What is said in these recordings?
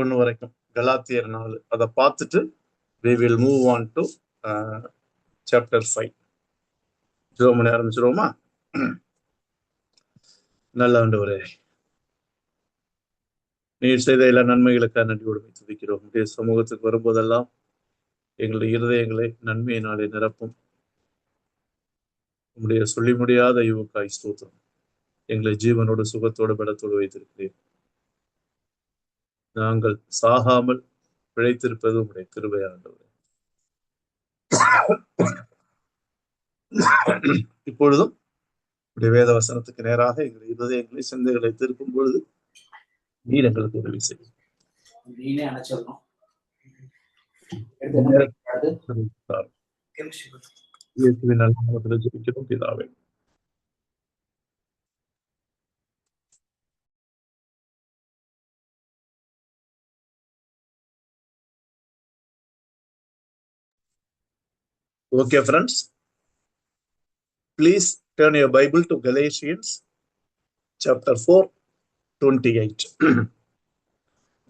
1 வரைக்கும் கலாத்தியர் 4 அதை பார்த்துட்டு we will move on to chapter 5. ஜெபம் பண்ண ஆரம்பிச்சிருவோமா? நல்ல ஆண்டவரே, நீர் செய்த எல்லா நன்மைகளுக்காக நன்றியோடு துதிக்கிறோம். உடைய சமூகத்துக்கு வரும்போதெல்லாம் எங்களுடைய இருதயங்களை நன்மையினாலே நிரப்பும். உங்களுடைய சொல்லி முடியாத யுவக்காய் ஸ்தோத்திரம். எங்களை ஜீவனோடு சுகத்தோடு பலத்தோடு வைத்திருக்கிறேன். நாங்கள் சாகாமல் பிழைத்திருப்பது உங்களுடைய கிருபை ஆண்டவரே. இப்பொழுதும் உடைய வேத வசனத்துக்கு நேராக எங்களை இருதயங்களை சிந்தைகளை திருப்பும் பொழுது நீர் எங்களுக்கு உதவி செய்யும். பிதாவே. Okay, friends, please turn your Bible to Galatians chapter 4:28.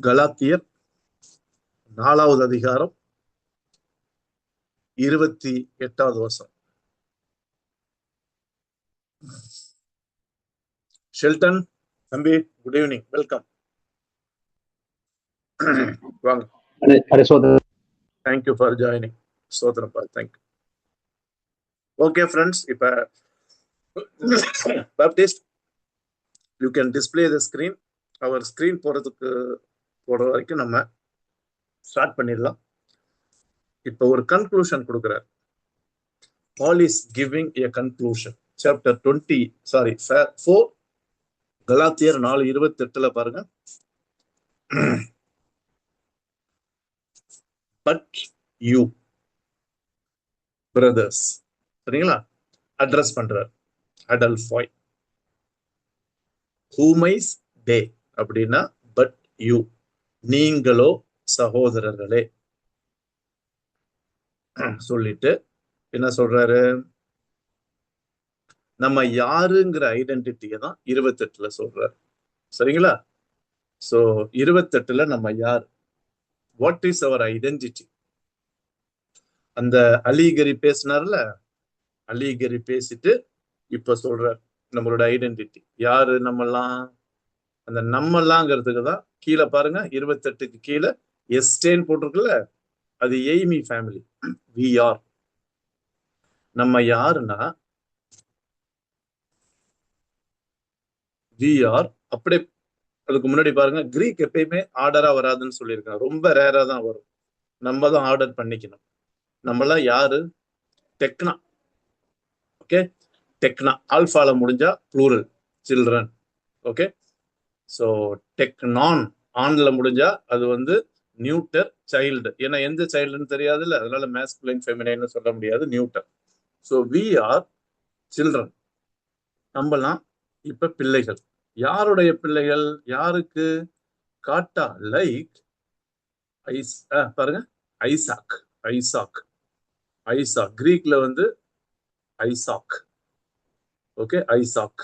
கலாத்தியர் 4வது அதிகாரம் 28வது வசனம். ஷெல்டன் தம்பி, குட் ஈவினிங், வெல்கம். வாங்க. Thank you for joining. சோதரப்பா, தேங்க்யூ. ஓகே ஃப்ரெண்ட்ஸ், இப்ப Baptist you can display the screen. அவர் ஸ்கிரீன் போடுற வரைக்கும் நம்ம ஸ்டார்ட் பண்ணிடலாம். இப்ப ஒரு கன்க்ளூஷன் கொடுக்கிறார். Paul is giving a conclusion. Chapter 4 கலாத்தியர் 4:28 பாருங்க. பட் யூ பிரதர்ஸ், சரிங்களா? அட்ரஸ் பண்றார். அடல்ஃபாய் ஹூமைஸ் டே அப்படின்னா பட் யூ, நீங்களோ சகோதரர்களே சொல்லிட்டு என்ன சொல்றாரு? நம்ம யாருங்கிற ஐடென்டிட்டியை தான் 28 சொல்றாரு, சரிங்களா? சோ 28 நம்ம யார், வாட் இஸ் அவர் ஐடென்டிட்டி? அந்த அலிகரி பேசினார்ல, அலிகரி பேசிட்டு இப்ப சொல்றார் நம்மளோட ஐடென்டிட்டி யாரு. நம்மெல்லாம் அந்த நம்மலாங்கிறதுக்கு தான் கீழே பாருங்க, 28க்கு கீழே எஸ்டேன் போட்டிருக்குல்ல, அது எய்மி ஃபேமிலி. வி ஆர், நம்ம யாருன்னா வி ஆர். அப்படியே அதுக்கு முன்னாடி பாருங்க, கிரீக் எப்பயுமே ஆர்டரா வராதுன்னு சொல்லியிருக்காங்க, ரொம்ப ரேரா தான் வரும். நம்ம தான் ஆர்டர் பண்ணிக்கணும். நம்மளாம் யாரு? டெக்னா. ஓகே, டெக்னா ஆல்பால முடிஞ்சா ப்ளூரல் சில்ட்ரன். ஓகே, ஸோ டெக்னான் ஆன்ல முடிஞ்சா அது வந்து நியூட்டர் சைல்டு. ஏன்னா எந்த சைல்டுன்னு தெரியாதுல்ல, அதனால மேஸ்குலைன் ஃபெமினைன்னு சொல்ல முடியாது, neuter. So we are children. நம்மலாம் இப்ப பிள்ளைகள். யாருடைய பிள்ளைகள்? யாருக்கு? காட்டா, லைக் பாருங்க, ஐசாக். ஐசாக், ஐசாக் கிரீக்ல வந்து ஐசாக். Okay, Isaac.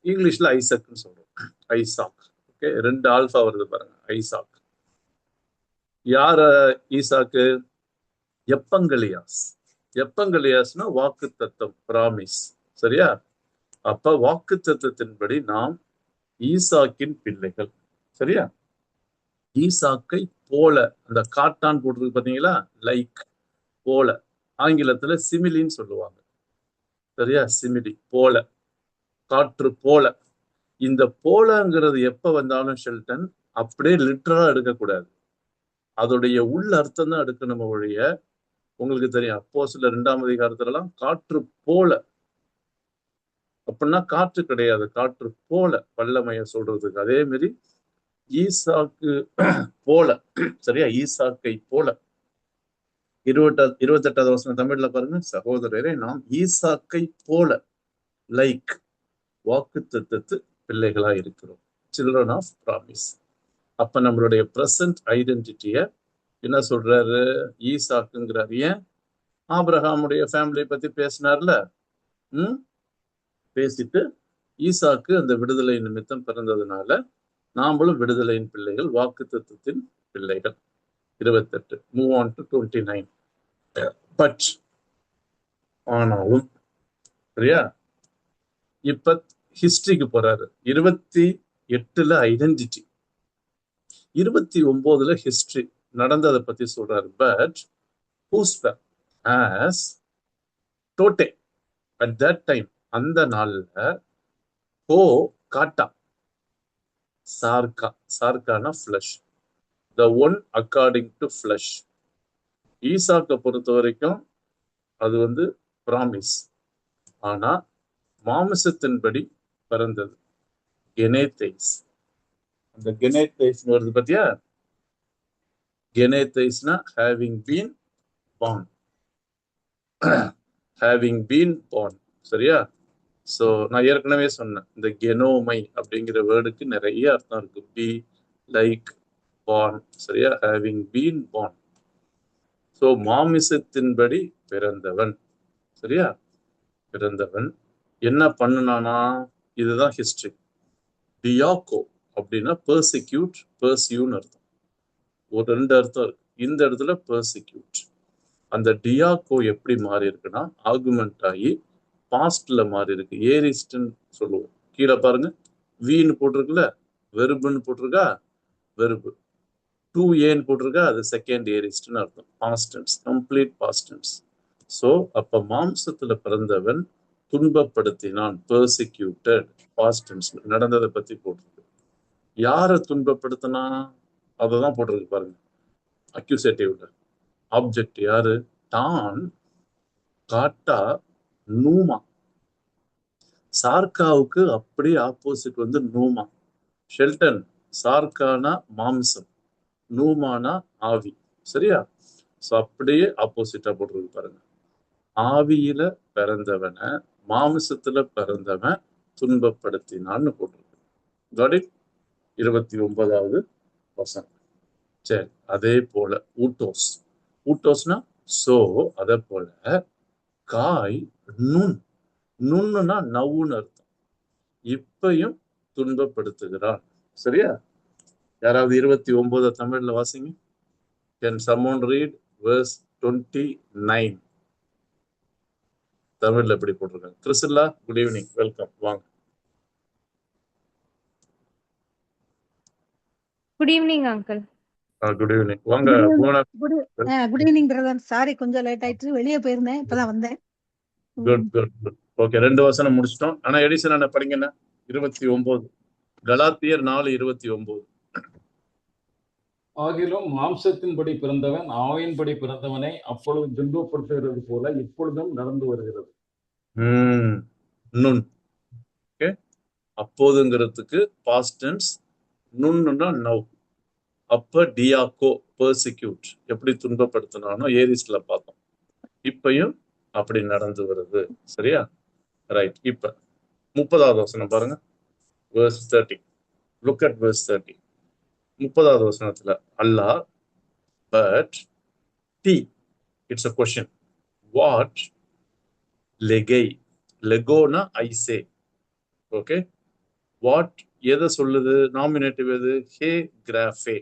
இங்கிலீஷ்ல ஐசக்னு சொல்றோம், ஐசாக். ஓகே, 2 ஆல்பா வருது பாருங்க, ஐசாக். யார ஈசாக்கு? எப்பங்கலியாஸ். எப்பங்கலியாஸ்னா வாக்கு தத்தம், பிராமிஸ், சரியா? அப்ப வாக்கு தத்தத்தின்படி நாம் ஈசாக்கின் பிள்ளைகள், சரியா? ஈசாக்கை போல, அந்த காட்டான் போட்டிருக்கு பாத்தீங்களா, லைக், போல. ஆங்கிலத்துல சிமிலின்னு சொல்லுவாங்க, சரியா? சிமிலி, போல, காற்று போல. இந்த போலங்கிறது எப்ப வந்தாலும் ஷெல்டன் அப்படியே லிட்டரலா எடுக்கக்கூடாது, அதோடைய உள்ள அர்த்தம் தான் எடுக்கணும் ஒழிய. உங்களுக்கு தெரியும், அப்போஸ்தலர் 2ஆம் அதிகாரத்துலலாம் காற்று போல அப்படின்னா காற்று கிடையாது, காற்று போல வல்லமைய சொல்றதுக்கு. அதே மாதிரி ஈசாக்கு போல, சரியா? ஈசாக்கை போல. 28வது வசனம் தமிழ்ல பாருங்க, சகோதரரே நாம் ஈசாக்கை போல, லைக், வாக்கு தத்தத்து பிள்ளைகளா இருக்கிறோம், சில்ட்ரன் ஆஃப் ப்ராமிஸ். அப்ப நம்மளுடைய பிரசன்ட் ஐடென்டிட்டிய என்ன சொல்றாரு? ஈசாக்குங்கிறார். ஏன்? ஆபிரகாமுடைய ஃபேமிலியை பத்தி பேசினார்ல, பேசிட்டு ஈசாக்கு அந்த விடுதலை நிமித்தம் பிறந்ததுனால நாமளும் விடுதலையின் பிள்ளைகள், வாக்குத்தத்தத்தின் பிள்ளைகள். 28. Move on to 29. பட் ஆனாலும், சரியா? இப்ப ஹிஸ்டரிக்கு போறாரு. 28ல ஐடென்டிட்டி, 29ல ஹிஸ்டரி நடந்ததை பத்தி சொல்றாரு. பட் ஹூஸ்பர் ஆஸ் டோட்டே அட் தட் டைம், அந்த நாள்ல ஓ காட்டா சார்கா, சார்கானா flesh, the one according to flesh. ஈசாக்கை பொறுத்த வரைக்கும் அது வந்து ப்ராமிஸ். ஆனா மாமிசத்தின்படி பிறந்தது கெனேத்தைஸ். அந்த கெனேத்தைஸ் வருது பத்தியா? கெனேத்தைஸ்னா having been born, having been born. சரியா? ஸோ நான் ஏற்கனவே சொன்னேன், இந்த கெனோமை அப்படிங்கிற வேர்டுக்கு நிறைய அர்த்தம் இருக்கு. Be, like, born. சரியா? having been born. ஸோ மாமிசத்தின்படி பிறந்தவன். சரியா? பிறந்தவன் என்ன பண்ணுனானா? இதுதான் ஹிஸ்டரி. டியாக்கோ அப்படின்னா பெர்சிக்யூட், பெர்சியூன்னு அர்த்தம். ஒரு 2 அர்த்தம் இருக்கு. இந்த இடத்துல பெர்சிக்யூட். அந்த டியாக்கோ எப்படி மாறி இருக்குன்னா ஆர்குமெண்ட் ஆகி பாஸ்ட்ல மாறி இருக்கு. ஏரிஸ்ட்ன்னு சொல்லுவோம். கீழே பாருங்க, வீன்னு போட்டிருக்குல்ல, வெறுப்புன்னு போட்டிருக்கா, வெறுப்பு. 2ஏன்னு போட்டிருக்கா, அது செகண்ட் ஏரிஸ்ட்னு அர்த்தம். பாஸ்டன்ஸ், கம்ப்ளீட் பாஸ்டன்ஸ். ஸோ அப்ப மாம்சத்துல பிறந்தவன் துன்பப்படுத்தினான், பெர்சிக்யூட்டட், பாஸ்டன்ஸ் நடந்ததை பத்தி போட்டிருக்கு. யாரை துன்பப்படுத்தினா அததான் போட்டிருக்கு பாருங்க. அக்யூசேட்டிவ்ல ஆப்ஜெக்ட் யாரு? தான், காட்டா, நூமா. சார்காவுக்கு அப்படியே ஆப்போசிட் வந்து நூமா. ஷெல்டன், சார்கானா மாம்சம், நூமானா ஆவி. சரியா? ஸோ அப்படியே ஆப்போசிட்டா போட்டிருக்கு பாருங்க. ஆவியில பிறந்தவனை மாமிசத்துல பிறந்தவன் துன்பப்படுத்தினான்னு போட்டிருக்கு. Got it? 29வது வசனம். சரி, அதே போல ஊட்டோஸ், ஊட்டோஸ்னா சோ, அதே போல காய், நுண், நுண்ணுனா நவுன்னு அர்த்தம். இப்பையும் துன்பப்படுத்துகிறான். சரியா? யாராவது 29 தமிழ்ல வாசிங்க. Can someone read verse 29? தமிழ்ல எப்படி போட்டிருக்காங்க? கிறிஸ்டல்லா, குட் ஈவினிங், வெல்கம், வாங்க. Good evening uncle. Good evening, வாங்க. Good evening brother. சாரி, கொஞ்சம் லேட் ஆயிடுச்சு, வெளியே போயிருந்தேன், இப்பதான் வந்தேன். Good good good. ஓகே, 2 வசனம் முடிச்சிட்டோம். ஆனா எடிசன் என்ன படிங்கன்னா 29, கலாத்தியர் 4:29. ஆகிலும் மாம்சத்தின்படி பிறந்தவன் ஆவியின்படி பிறந்தவனை அப்பொழுது துன்பப்படுத்துகிறது போல இப்பொழுதும் நடந்து வருகிறது. நுண். ஓகே, அப்போதுங்கிறதுக்கு பாஸ்ட் டென்ஸ், நுண்ணுன்னா நவ். அப்ப டியாக்கோ, பெர்சிக்யூட், எப்படி துன்பப்படுத்தினானோ ஏரிஸ்ல பார்த்தோம். இப்பயும் அப்படி நடந்து வருது. சரியா? ரைட். இப்ப 30வது வசனம் பாருங்க, verse 30. Look at verse 30. 30வது வசனத்துல அல்லாஹ், பட் டி, இட்ஸ் a question. What லெகை, லெகோனா ஐசே. ஓகே, வாட் எதை சொல்லுது? நாமினேட்டிவ் எது? ஹே கிராஃபே.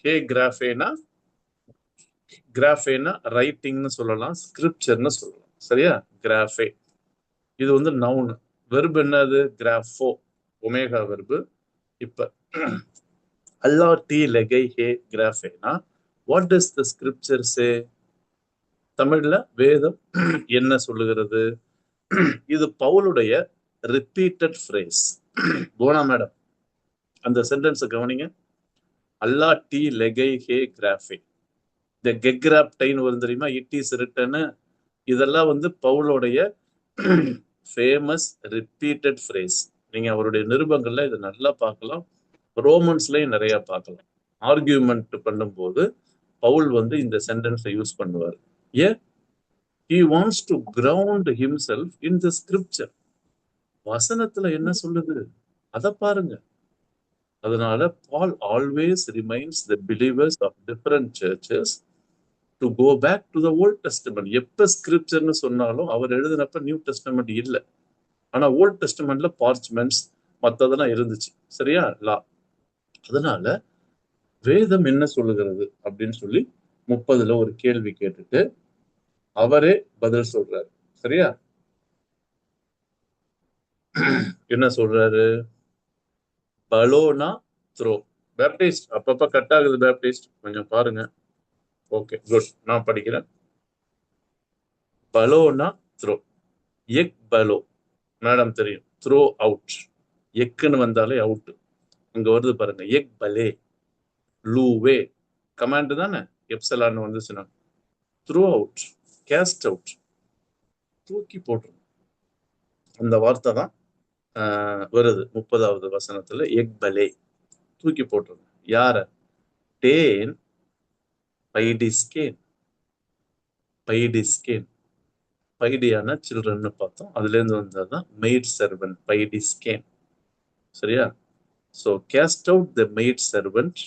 ஹே கிராஃபேனா, கிராஃபேனா ரைட்டிங்னு சொல்லலாம், ஸ்கிரிப்சர்னு சொல்லலாம். சரியா? கிராஃபே இது வந்து நவுன். வெர்பு என்னது? கிராஃபோ, ஒமேகா வெர்பு. இப்ப அல்லா டி லெகை ஹே கிராஃபேனா what does the scripture say? தமிழ்ல வேதம் என்ன சொல்லுகிறது? இது பவுலுடைய ரிப்பீட்டட் ஃப்ரேஸ். போனா மேடம், அந்த சென்டென்ஸை கவனிங்க. அல்லா டி லெகை ஹே கிராஃபே. இந்த கெக்ராப்டைன் வரும் தெரியுமா? It is written. இதெல்லாம் வந்து பவுலுடைய ஃபேமஸ் ரிப்பீட்டட் ஃப்ரேஸ். நீங்க அவருடைய நிருபங்கள்ல இதை நல்லா பார்க்கலாம், ரோமன்ஸ்லயும் நிறைய பார்க்கலாம். ஆர்கியூமெண்ட் பண்ணும்போது பவுல் வந்து இந்த சென்டென்ஸை யூஸ் பண்ணுவார். ஏன்? he wants to ground himself in the scripture. வசனத்துல என்ன சொல்லுது அத பாருங்க. அதனால Paul always reminds the believers of different churches to go back to the Old Testament. எப்ப ஸ்கிரிப்சர்னு சொன்னாலும் அவர் எழுதினப்ப நியூ டெஸ்டமெண்ட் இல்லை. ஆனா ஓல்ட் டெஸ்டமெண்ட்ல பார்ச்மெண்ட்ஸ் மற்றதெல்லாம் இருந்துச்சு. சரியா? லா. அதனால வேதம் என்ன சொல்லுகிறது அப்படின்னு சொல்லி 30ல ஒரு கேள்வி கேட்டுட்டு அவரே பதில் சொல்றாரு. சரியா? என்ன சொல்றாரு? பலோனா த்ரோ. பேப்டிஸ்ட் அப்பப்ப கட் ஆகுது, பேப்டிஸ்ட் கொஞ்சம் பாருங்க. Okay, good. நான் படிக்கிறேன். பலோனா த்ரோ. எக் பலோ, மேடம் தெரியும். Throw out. எக்குன்னு வந்தாலே அவுட். அங்க வருது பாருங்க, எக் பலே, லூவே. கமாண்ட் தானே, எப்சலான்னு வந்துச்சுன்னா. த்ரோ அவுட், கேஸ்ட் அவுட், தூக்கி போட்டுரும். அந்த வார்த்தை தான் வருது 30வது வசனத்துல. எக் பலே, தூக்கி போட்டுருங்க. யார? டேன் பைடிஸ்கேன். பைடிஸ்கேன், பைடியான சில்ட்ரன் பார்த்தோம். அதுல இருந்து வந்ததுதான் மெய்ட் சர்வெண்ட், பைடிஸ்கேன். சரியா? So cast out the maid servant.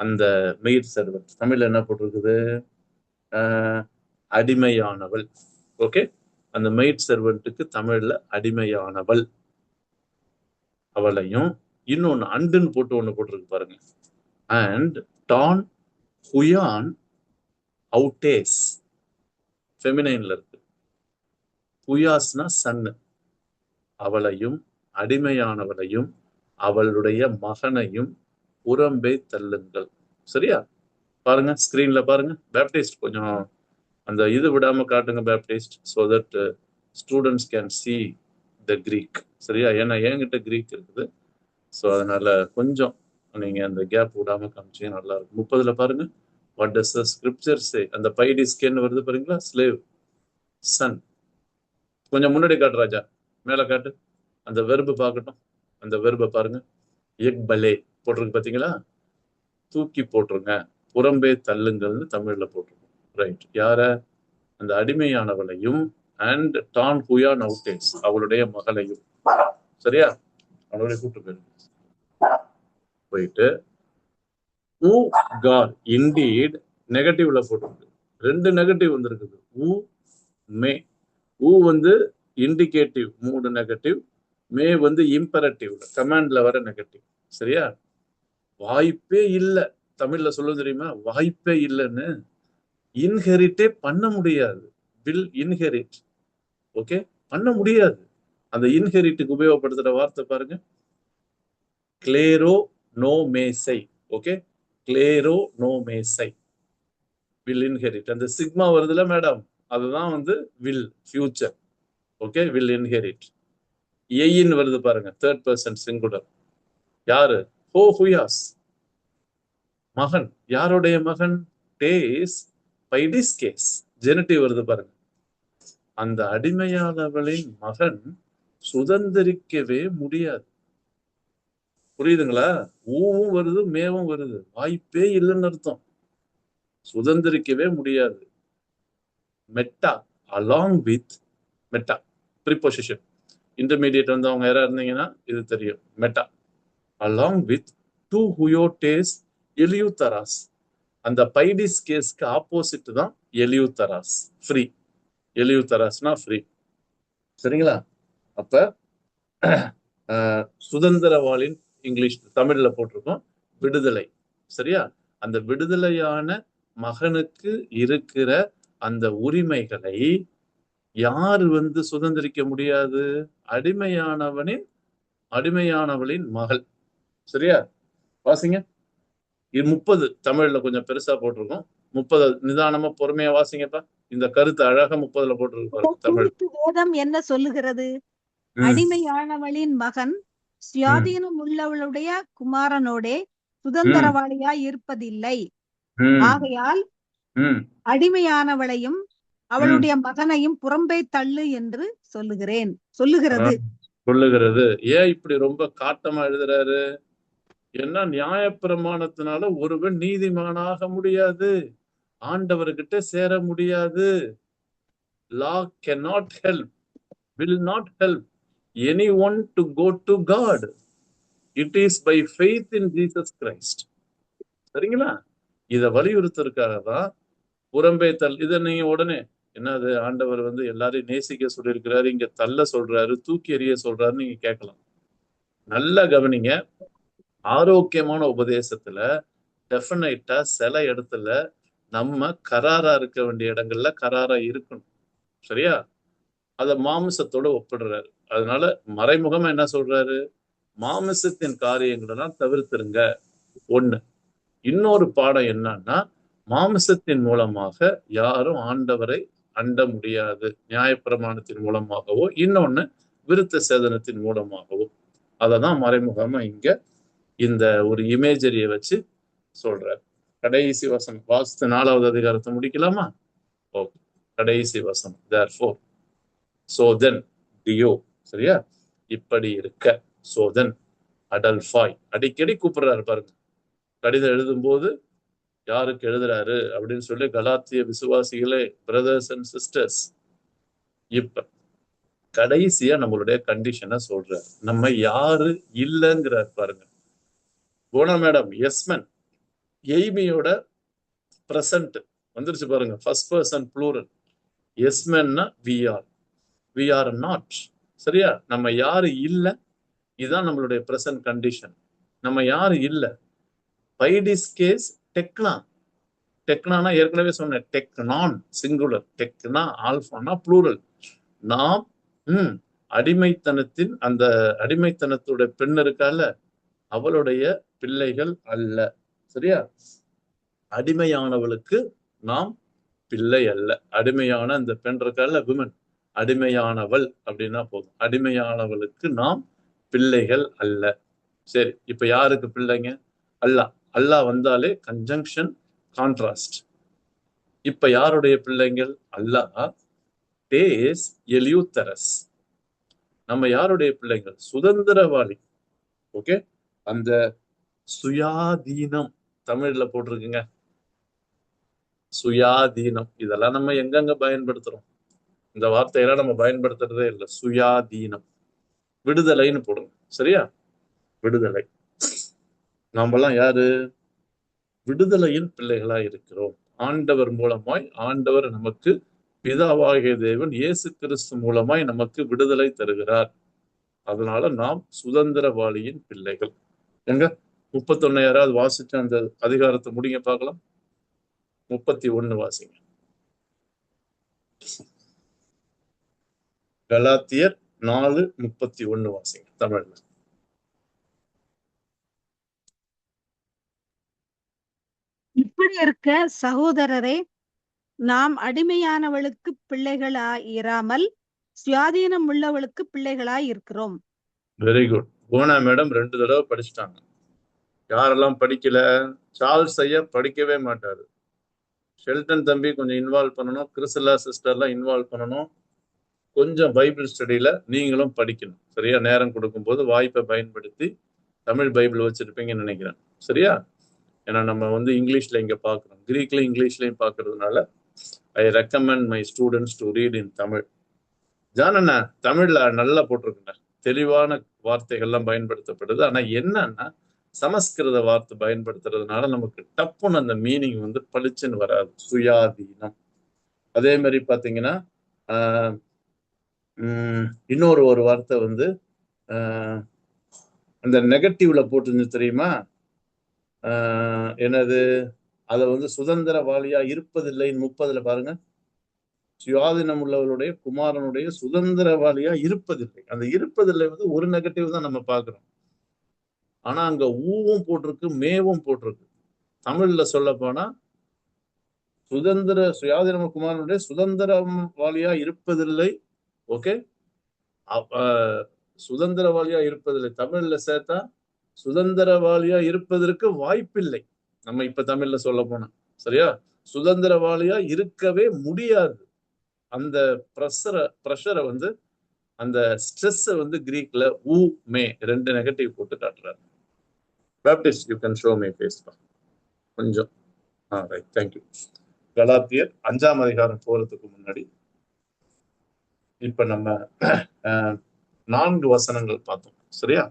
அந்த மெய்ட் சர்வெண்ட் தமிழ்ல என்ன போட்டிருக்குது? அடிமையானவள். ஓகே, அந்த மெய்ட் சர்வெண்ட்டுக்கு தமிழ்ல அடிமையானவள், அவளையும். இன்னொன்னு அண்டுன்னு போட்டு ஒண்ணு போட்டிருக்கு பாருங்க. அண்ட் டான் ஹுயான் அவுட்டேஸ், ஃபெமினைன்ல இருக்கு. ஹுயாஸ்னா சன்னு. அவளையும் அடிமையானவளையும் அவளுடைய மகனையும் புறம்பே தள்ளுங்கள். சரியா? பாருங்க, ஸ்கிரீன்ல பாருங்க. பேப்டிஸ்ட் கொஞ்சம் அந்த இது விடாம காட்டுங்க Baptist, so that students can see the Greek. சரியா? ஏன்னா என்கிட்ட கிரீக் இருக்குது. ஸோ அதனால கொஞ்சம் நீங்க அந்த கேப் விடாம காமிச்சீங்க நல்லா இருக்கும். 30ல பாருங்க. வாட் டஸ் த ஸ்கிரிப்சர் சே? அந்த பைடிஸ்கேன் வருது பாருங்களா, ஸ்லேவ், சன். கொஞ்சம் முன்னாடி காட்டு ராஜா, மேல காட்டு. அந்த வெர்பு பார்க்கட்டும். அந்த வெர்பை பாருங்க. எக் பலே போட்டிருக்கு பாத்தீங்களா? தூக்கி போட்டுருங்க, புறம்பே தள்ளுங்கள்னு தமிழ்ல போட்டிருக்கோம். ரைட். யார? அந்த அடிமையானவளையும் அண்ட் டான் ஹுயான் அவுட்டேஸ், அவளுடைய மகளையும். சரியா? அவளுடைய கூட்டு போயிட்டு ஊ கார் இண்டீட் நெகட்டிவ்ல போட்டிருக்கு. 2 நெகட்டிவ் வந்திருக்குது. ஊ மே. ஊ வந்து இண்டிகேட்டிவ் 3 நெகட்டிவ், மே வந்து இம்பரட்டிவ்ல கமாண்ட்ல வர நெகட்டிவ். சரியா? வாய்ப்பே இல்லை. தமிழ்ல சொல்ல தெரியுமா? வாய்ப்பே இல்லைன்னு. இன்ஹெரிட்டே பண்ண முடியாது. Will inherit. ஓகே, பண்ண முடியாது. அந்த இன்ஹெரிட்டுக்கு உபயோகப்படுத்துற வார்த்தை பாருங்க, கிளேரோ நோ மேசை. ஓகே, கிளேரோ நோ மேசை, வில் இன்ஹெரிட். அந்த சிக்மா வருதுல மேடம், அதுதான் வந்து will, future. Okay, will inherit. Ain வருது பாருங்க, தேர்ட் பர்சன் சிங்குலர். யாரு? ஹோ ஹுயாஸ், மகன். யாருடைய மகன்? டேஸ் பைடிஸ்கேஸ், ஜெனட்டிவ் வருது பாருங்க. அந்த அடிமையானவளின் மகன் சுதந்திரிக்கவே முடியாது. புரியுதுங்களா? ஊவும் வருது, மேவும் வருது. வாய்ப்பே இல்லைன்னு அர்த்தம். சுதந்திரிக்கவே முடியாது. மெட்டா, அலாங் வித் மெட்டா, ப்ரிபொசிஷன். இன்டர்மீடியட் வந்து அவங்க யாரா இருந்தீங்கன்னா இது தெரியும். மெட்டா அலாங் வித் டூ ஹுயோடேஸ் எலியூத்தராஸ். அந்த பைடிஸ் கேஸ்க்கு ஆப்போசிட் தான் எலியூத்தராஸ், ஃப்ரீ. எலியூத்தராஸ்னா ஃப்ரீ. சரிங்களா? அப்ப சுதந்திரவாளின் இங்கிலீஷ் தமிழ்ல போட்டிருக்கோம் விடுதலை. சரியா? அந்த விடுதலையான மகனுக்கு இருக்கிற அந்த உரிமைகளை யார் வந்து சுதந்திரிக்க முடியாது? அடிமையானவளின் மகள். சரியா? வாசிங்க. இது 30 தமிழ்ல கொஞ்சம் பெருசா போட்டிருக்கோம். 30 நிதானமா பொறுமையா வாசிங்கப்பா. இந்த கருத்து அழகா 30ல போட்டிருக்கு தமிழ். வேதம் என்ன சொல்லுகிறது? அடிமையானவளின் மகன் சுயாதீனம் உள்ளவளுடைய குமாரனோடே சுதந்திரவாளியாய் இருப்பதில்லை. ஆகையால் அடிமையானவளையும் அவளுடைய மகனையும் புறம்பே தள்ளு என்று சொல்லுகிறது. ஏன் இப்படி ரொம்ப காட்டமா எழுதுறாரு? ஏன்னா நியாயப்பிரமாணத்தினால ஒருவன் நீதிமானாக முடியாது, ஆண்டவர்கிட்ட சேர முடியாது. Law cannot help, will not help anyone to go to God. It is by faith in Jesus Christ. சரிங்களா? இத வலியுறுத்துறதுக்காக தான் புறம்பே தள். இதை நீங்க உடனே என்னது, ஆண்டவர் வந்து எல்லாரையும் நேசிக்க சொல்லியிருக்கிறாரு, இங்க தள்ள சொல்றாரு, தூக்கி எறிய சொல்றாரு நீங்க கேட்கலாம். நல்லா கவனிங்க. ஆரோக்கியமான உபதேசத்துல டெஃபினைட்டா சில இடத்துல நம்ம கராரா இருக்க வேண்டிய இடங்கள்ல கராரா இருக்கணும். சரியா? அத மாமிசத்தோட ஒப்பிடுறாரு. அதனால மறைமுகமா என்ன சொல்றாரு? மாமிசத்தின் காரியங்களெல்லாம் தவிர்த்துருங்க. ஒண்ணு. இன்னொரு பாடம் என்னன்னா, மாமிசத்தின் மூலமாக யாரும் ஆண்டவரை அண்ட முடியாது. நியாயப்பிரமாணத்தின் மூலமாகவோ, இன்னொன்னு விருத்த சேதனத்தின் மூலமாகவோ. அததான் மறைமுகமா இங்க இந்த ஒரு இமேஜரிய வச்சு சொல்றார். கடைசி வசனம் வாசித்து 4வது அதிகாரத்தை முடிக்கலாமா? ஓகே. கடைசி வசனம். therefore so then டியோ. சரியா? இப்படி இருக்க so then அடல்ஃபாய். அடிக்கடி கூப்பிடுறாரு பாருங்க. கடிதம் எழுதும்போது யாருக்கு எழுதுறாரு அப்படின்னு சொல்லி, கலாத்திய விசுவாசிகளே, பிரதர்ஸ் அண்ட் சிஸ்டர்ஸ். இப்ப கடைசியா நம்மளுடைய கண்டிஷனை சொல்றாரு. நம்ம யாரு இல்லைங்கிறார் பாருங்க. போனா மேடம் எஸ்மன் எய்மியோட பிரசன்ட் வந்துருச்சு பாருங்க. First person plural. எஸ்மன்னா வி ஆர் நாட். சரியா? நம்ம யாரு இல்லை, இதுதான் நம்மளுடைய பிரசன்ட் கண்டிஷன். நம்ம யாரு இல்லை. பைடிஸ் கேஸ் டெக்னா. டெக்னானா ஏற்கனவே சொன்னேன். டெக்னான் சிங்குலர், டெக்னா ஆல்பானா ப்ளூரல். நாம் அடிமைத்தனத்தின் அந்த அடிமைத்தனத்தோட பெண் இருக்கால, அவளுடைய பிள்ளைகள் அல்ல. சரியா? அடிமையானவளுக்கு நாம் பிள்ளை அல்ல. அடிமையான அந்த பெண் இருக்கால, விமன், அடிமையானவள் அப்படின்னா போதும். அடிமையானவளுக்கு நாம் பிள்ளைகள் அல்ல. சரி, இப்ப யாருக்கு பிள்ளைங்க? அல்லாஹ். அல்லாஹ் வந்தாலே கன்ஜங்ஷன், கான்ட்ராஸ்ட். இப்ப யாருடைய பிள்ளைங்கள்? அல்லாஹ் டேஸ் எலியூத்தரஸ். நம்ம யாருடைய பிள்ளைகள்? சுதந்திரவாளி. ஓகே. அந்த சுயாதீனம் தமிழ்ல போட்டிருக்குங்க. சுயாதீனம். இதெல்லாம் நம்ம எங்கெங்க பயன்படுத்துறோம்? இந்த வார்த்தையெல்லாம் நம்ம பயன்படுத்துறதே இல்லை. சுயாதீனம். விடுதலைன்னு போடுங்க. சரியா? விடுதலை. நாமெல்லாம் யாரு? விடுதலையின் பிள்ளைகளா இருக்கிறோம். ஆண்டவர் மூலமாய் ஆண்டவர் நமக்கு பிதாவாகிய தேவன் இயேசு கிறிஸ்து மூலமாய் நமக்கு விடுதலை தருகிறார். அதனால நாம் சுதந்திரவாளியின் பிள்ளைகள். எங்க 31 யாராவது வாசிச்சு அந்த அதிகாரத்தை முடிங்க பார்க்கலாம். 31 வாசிங்க. கலாத்தியர் 4:31 வாசிங்க தமிழ்ல. இப்படி இருக்க சகோதரரே, நாம் அடிமையானவளுக்கு பிள்ளைகளாய் இராமல் சுயாதீனம் உள்ளவளுக்கு பிள்ளைகளாய் இருக்கிறோம். Very good. போனா மேடம் 2 தடவை படிச்சுட்டாங்க. யாரெல்லாம் படிக்கல? சார்ல்ஸ் ஐயா படிக்கவே மாட்டாரு. ஷெல்டன் தம்பி கொஞ்சம் இன்வால்வ் பண்ணணும். கிறிஸ்லா சிஸ்டர்லாம் இன்வால்வ் பண்ணணும். கொஞ்சம் பைபிள் ஸ்டடியில நீங்களும் படிக்கணும். சரியா? நேரம் கொடுக்கும்போது வாய்ப்பை பயன்படுத்தி தமிழ் பைபிள் வச்சிருப்பீங்கன்னு நினைக்கிறேன். சரியா? ஏன்னா நம்ம இங்கிலீஷ்ல இங்க பார்க்குறோம். கிரீக்லையும் இங்கிலீஷ்லையும் பார்க்கறதுனால I recommend my students to read in Tamil. ஜானண்ணா தமிழ்ல நல்லா போட்டிருக்குங்க. தெளிவான வார்த்தைகள்லாம் பயன்படுத்தப்படுது. ஆனா என்னன்னா, சமஸ்கிருத வார்த்தை பயன்படுத்துறதுனால நமக்கு டப்புன்னு அந்த மீனிங் பளிச்சுன்னு வராது. சுயாதீனம். அதே மாதிரி பாத்தீங்கன்னா இன்னொரு ஒரு வார்த்தை அந்த நெகட்டிவ்ல போட்டு தெரியுமா? என்னது? அதை சுதந்திரவாளியா இருப்பதில்லைன்னு 30 பாருங்க. சுயாதீனம் உள்ளவருடைய குமாரனுடைய சுதந்திரவாளியா இருப்பதில்லை. அந்த இருப்பதில்லை ஒரு நெகட்டிவ் தான் நம்ம பார்க்கிறோம். ஆனா அங்க ஊவும் போட்டிருக்கு, மேவும் போட்டிருக்கு. தமிழ்ல சொல்ல போனா சுயாதீன குமாரனுடைய சுதந்திரவாளியா இருப்பதில்லை. ஓகே. சுதந்திரவாளியா இருப்பதில்லை. தமிழ்ல சேர்த்தா சுதந்திரவாளியா இருப்பதற்கு வாய்ப்பில்லை. நம்ம இப்ப தமிழ்ல சொல்ல போனா சரியா? சுதந்திரவாளியா இருக்கவே முடியாது. அந்த ப்ரெஷரை அந்த ஸ்ட்ரெஸ் கிரீக்ல ஊ மே 2 நெகட்டிவ் போட்டு காட்டுறாரு. Baptist you can show my face கொஞ்சம். Right, thank you. கலாத்தியர் 5ஆம் அதிகாரம் போறதுக்கு முன்னாடி இப்ப நம்ம 4 வசனங்கள் பார்த்தோம். சரியா?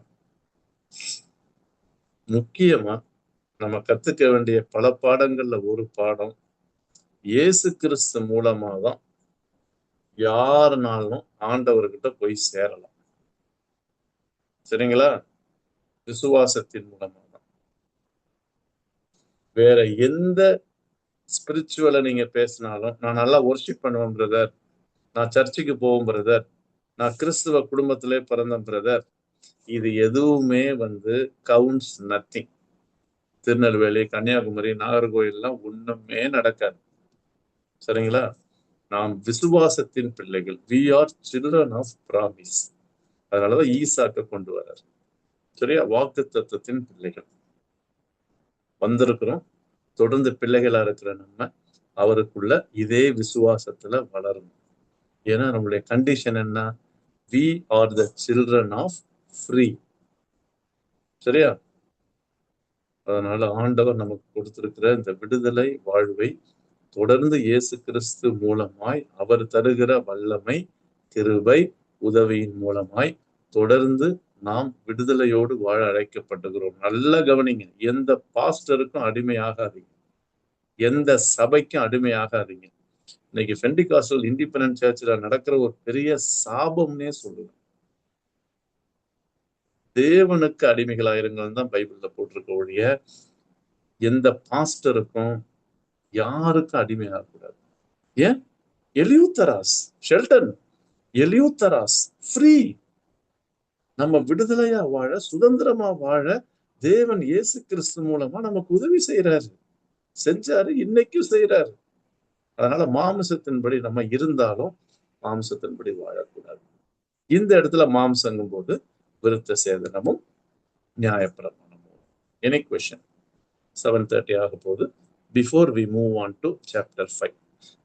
முக்கியமா நம்ம கத்துக்க வேண்டிய பல பாடங்கள்ல ஒரு பாடம், இயேசு கிறிஸ்து மூலமாதான் யாருனாலும் ஆண்டவர்கிட்ட போய் சேரலாம். சரிங்களா? விசுவாசத்தின் மூலமா தான். வேற எந்த ஸ்பிரிச்சுவலை நீங்க பேசினாலும், நான் நல்லா ஒர்ஷிப் பண்ணுவேன் பிரதர், நான் சர்ச்சுக்கு போவேன் பிரதர், நான் கிறிஸ்துவ குடும்பத்திலே பிறந்தேன் பிரதர், இது எதுவுமே கவுண்ட்ஸ் நத்திங். திருநெல்வேலி, கன்னியாகுமரி, நாகர்கோயில்லாம் ஒண்ணுமே நடக்காது. சரிங்களா? நாம் விசுவாசத்தின் பிள்ளைகள். we are children of promise. அதனாலதான் ஈசாக்க கொண்டு வர்றார். சரியா? வாக்கு தத்தத்தின் பிள்ளைகள் வந்திருக்கிறோம். தொடர்ந்து பிள்ளைகளா இருக்கிற நம்ம அவருக்குள்ள இதே விசுவாசத்துல வளரணும். ஏன்னா நம்மளுடைய கண்டிஷன் என்ன? we are the children of free. சரியா? அதனால ஆண்டவர் நமக்கு கொடுத்திருக்கிற இந்த விடுதலை வாழ்வை தொடர்ந்து இயேசு கிறிஸ்து மூலமாய் அவர் தருகிற வல்லமை, கிருபை, உதவியின் மூலமாய் தொடர்ந்து நாம் விடுதலையோடு வாழ அழைக்கப்பட்டுகிறோம். நல்லா கவனிங்க, எந்த பாஸ்டருக்கும் அடிமையாகாதீங்க, எந்த சபைக்கும் அடிமையாகாதீங்க. இன்னைக்கு பெண்டிகாஸ்டல் இண்டிபெண்டன்ட் சர்ச்சில் நடக்கிற ஒரு பெரிய சாபம்னே சொல்லுவேன். தேவனுக்கு அடிமைகளாயிருங்கள் தான் பைபிள்ல போட்டிருக்க ஒழிய எந்த பாஸ்டருக்கும் யாருக்கும் அடிமையாகக்கூடாது. ஏன்? எலியூத்தராஸ், ஷெல்டன், எலியூத்தராஸ் ஃப்ரீ. நம்ம விடுதலையா வாழ, சுதந்திரமா வாழ தேவன் இயேசு கிறிஸ்து மூலமா நமக்கு உதவி செய்யறாரு, செஞ்சாரு, இன்னைக்கும் செய்யறாரு. அதனால மாம்சத்தின்படி நம்ம இருந்தாலும் மாம்சத்தின்படி வாழக்கூடாது. இந்த இடத்துல மாம்சங்கும் போது விருத்த சேதனமும் நியாயப்பிரமாணமும். Any question? 7:30 ஆக போகுது. Before we move on to chapter 5.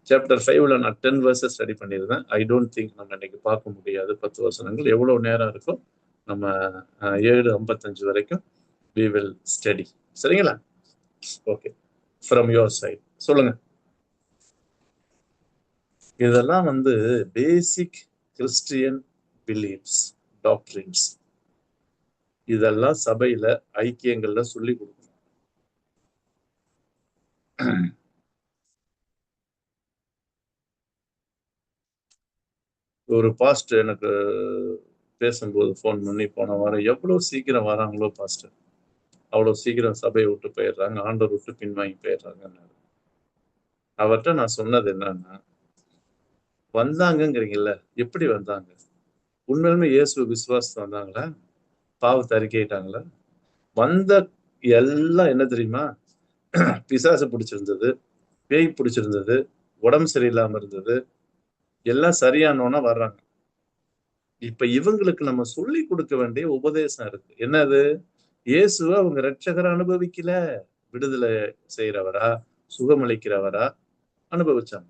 Chapter 5ல நான் 10 verses ஸ்டடி பண்ணியிருந்தேன். ஐ டோன்ட் திங்க் நம்ம இன்னைக்கு பார்க்க முடியாது 10 வசனங்கள். எவ்வளவு நேரம் இருக்கும்? நம்ம 7:55 வரைக்கும் we will study. சரிங்களா? ஓகே, ஃப்ரம் யுவர் சைட் சொல்லுங்க. இதெல்லாம் பேசிக் கிறிஸ்டியன் பிலீஃப்ஸ், டாக்ட்ரின்ஸ். இதெல்லாம் சபையில ஐக்கியங்கள்ல சொல்லி கொடுக்கணும். ஒரு பாஸ்டர் எனக்கு பேசும்போது ஃபோன் பண்ணி, போன வாரம் எவ்வளவு சீக்கிரம் வராங்களோ பாஸ்டர், அவ்வளவு சீக்கிரம் சபையை விட்டு போயிடுறாங்க, ஆண்டவர் விட்டு பின்வாங்கி போயிடுறாங்க. அவர்கிட்ட நான் சொன்னது என்னன்னா, வந்தாங்கங்கிறீங்கல்ல, எப்படி வந்தாங்க? உண்மையிலுமே இயேசு விசுவாசத்தை வந்தாங்களா? பாவத்தை அறிக்கையிட்டாங்களா? வந்த எல்லாம் என்ன தெரியுமா? பிசாசு பிடிச்சிருந்தது, பேய் பிடிச்சிருந்தது, உடம்பு சரியில்லாம இருந்தது, எல்லாம் சரியானோன்னா வர்றாங்க. இப்ப இவங்களுக்கு நம்ம சொல்லி கொடுக்க வேண்டிய உபதேசம் இருக்கு. என்னது? இயேசுவை அவங்க ரட்சகரை அனுபவிக்கல, விடுதலை செய்யறவரா, சுகமளிக்கிறவரா அனுபவிச்சாங்க.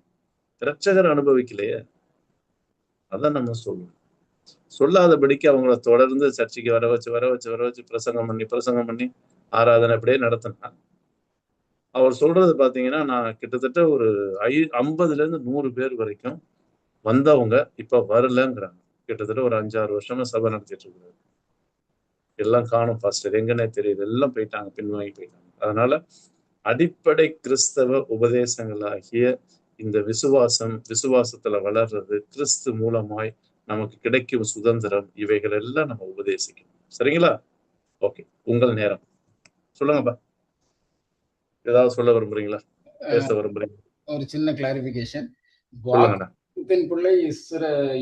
ரட்சகர் அனுபவிக்கலையே. அதான் நம்ம சொல்லணும். சொல்லாதபடிக்கு அவங்கள தொடர்ந்து சர்ச்சைக்கு வர வச்சு பிரசங்கம் பண்ணி ஆராதனை அப்படியே நடத்தினா, அவர் சொல்றது பாத்தீங்கன்னா, நான் கிட்டத்தட்ட ஒரு 50 100 பேர் வரைக்கும் வந்தவங்க இப்ப வரலங்கிறாங்க. கிட்டத்தட்ட ஒரு 5-6 வருஷமா சபை நடத்திட்டு இருக்காரு. எல்லாம் காணும் பாஸ்டர், எங்கன்னே தெரியுது, எல்லாம் போயிட்டாங்க, பின்வாங்கி போயிட்டாங்க. அதனால அடிப்படை கிறிஸ்தவ உபதேசங்களாகிய இந்த விசுவாசத்துல வளர்றது, கிறிஸ்து மூலமாய் நமக்கு கிடைக்கும் சுதந்திரம், இவைகள் எல்லாம் நம்ம உபதேசிக்கணும். சரிங்களா? ஓகே, உங்கள் நேரம். சொல்லுங்கப்பா, ஏதாவது சொல்ல விரும்புறீங்களா? பேச விரும்புறீங்க? ஒரு சின்ன கிளாரிபிகேஷன். சொல்லுங்கண்ணா. வாக்குத்தின் பிள்ளை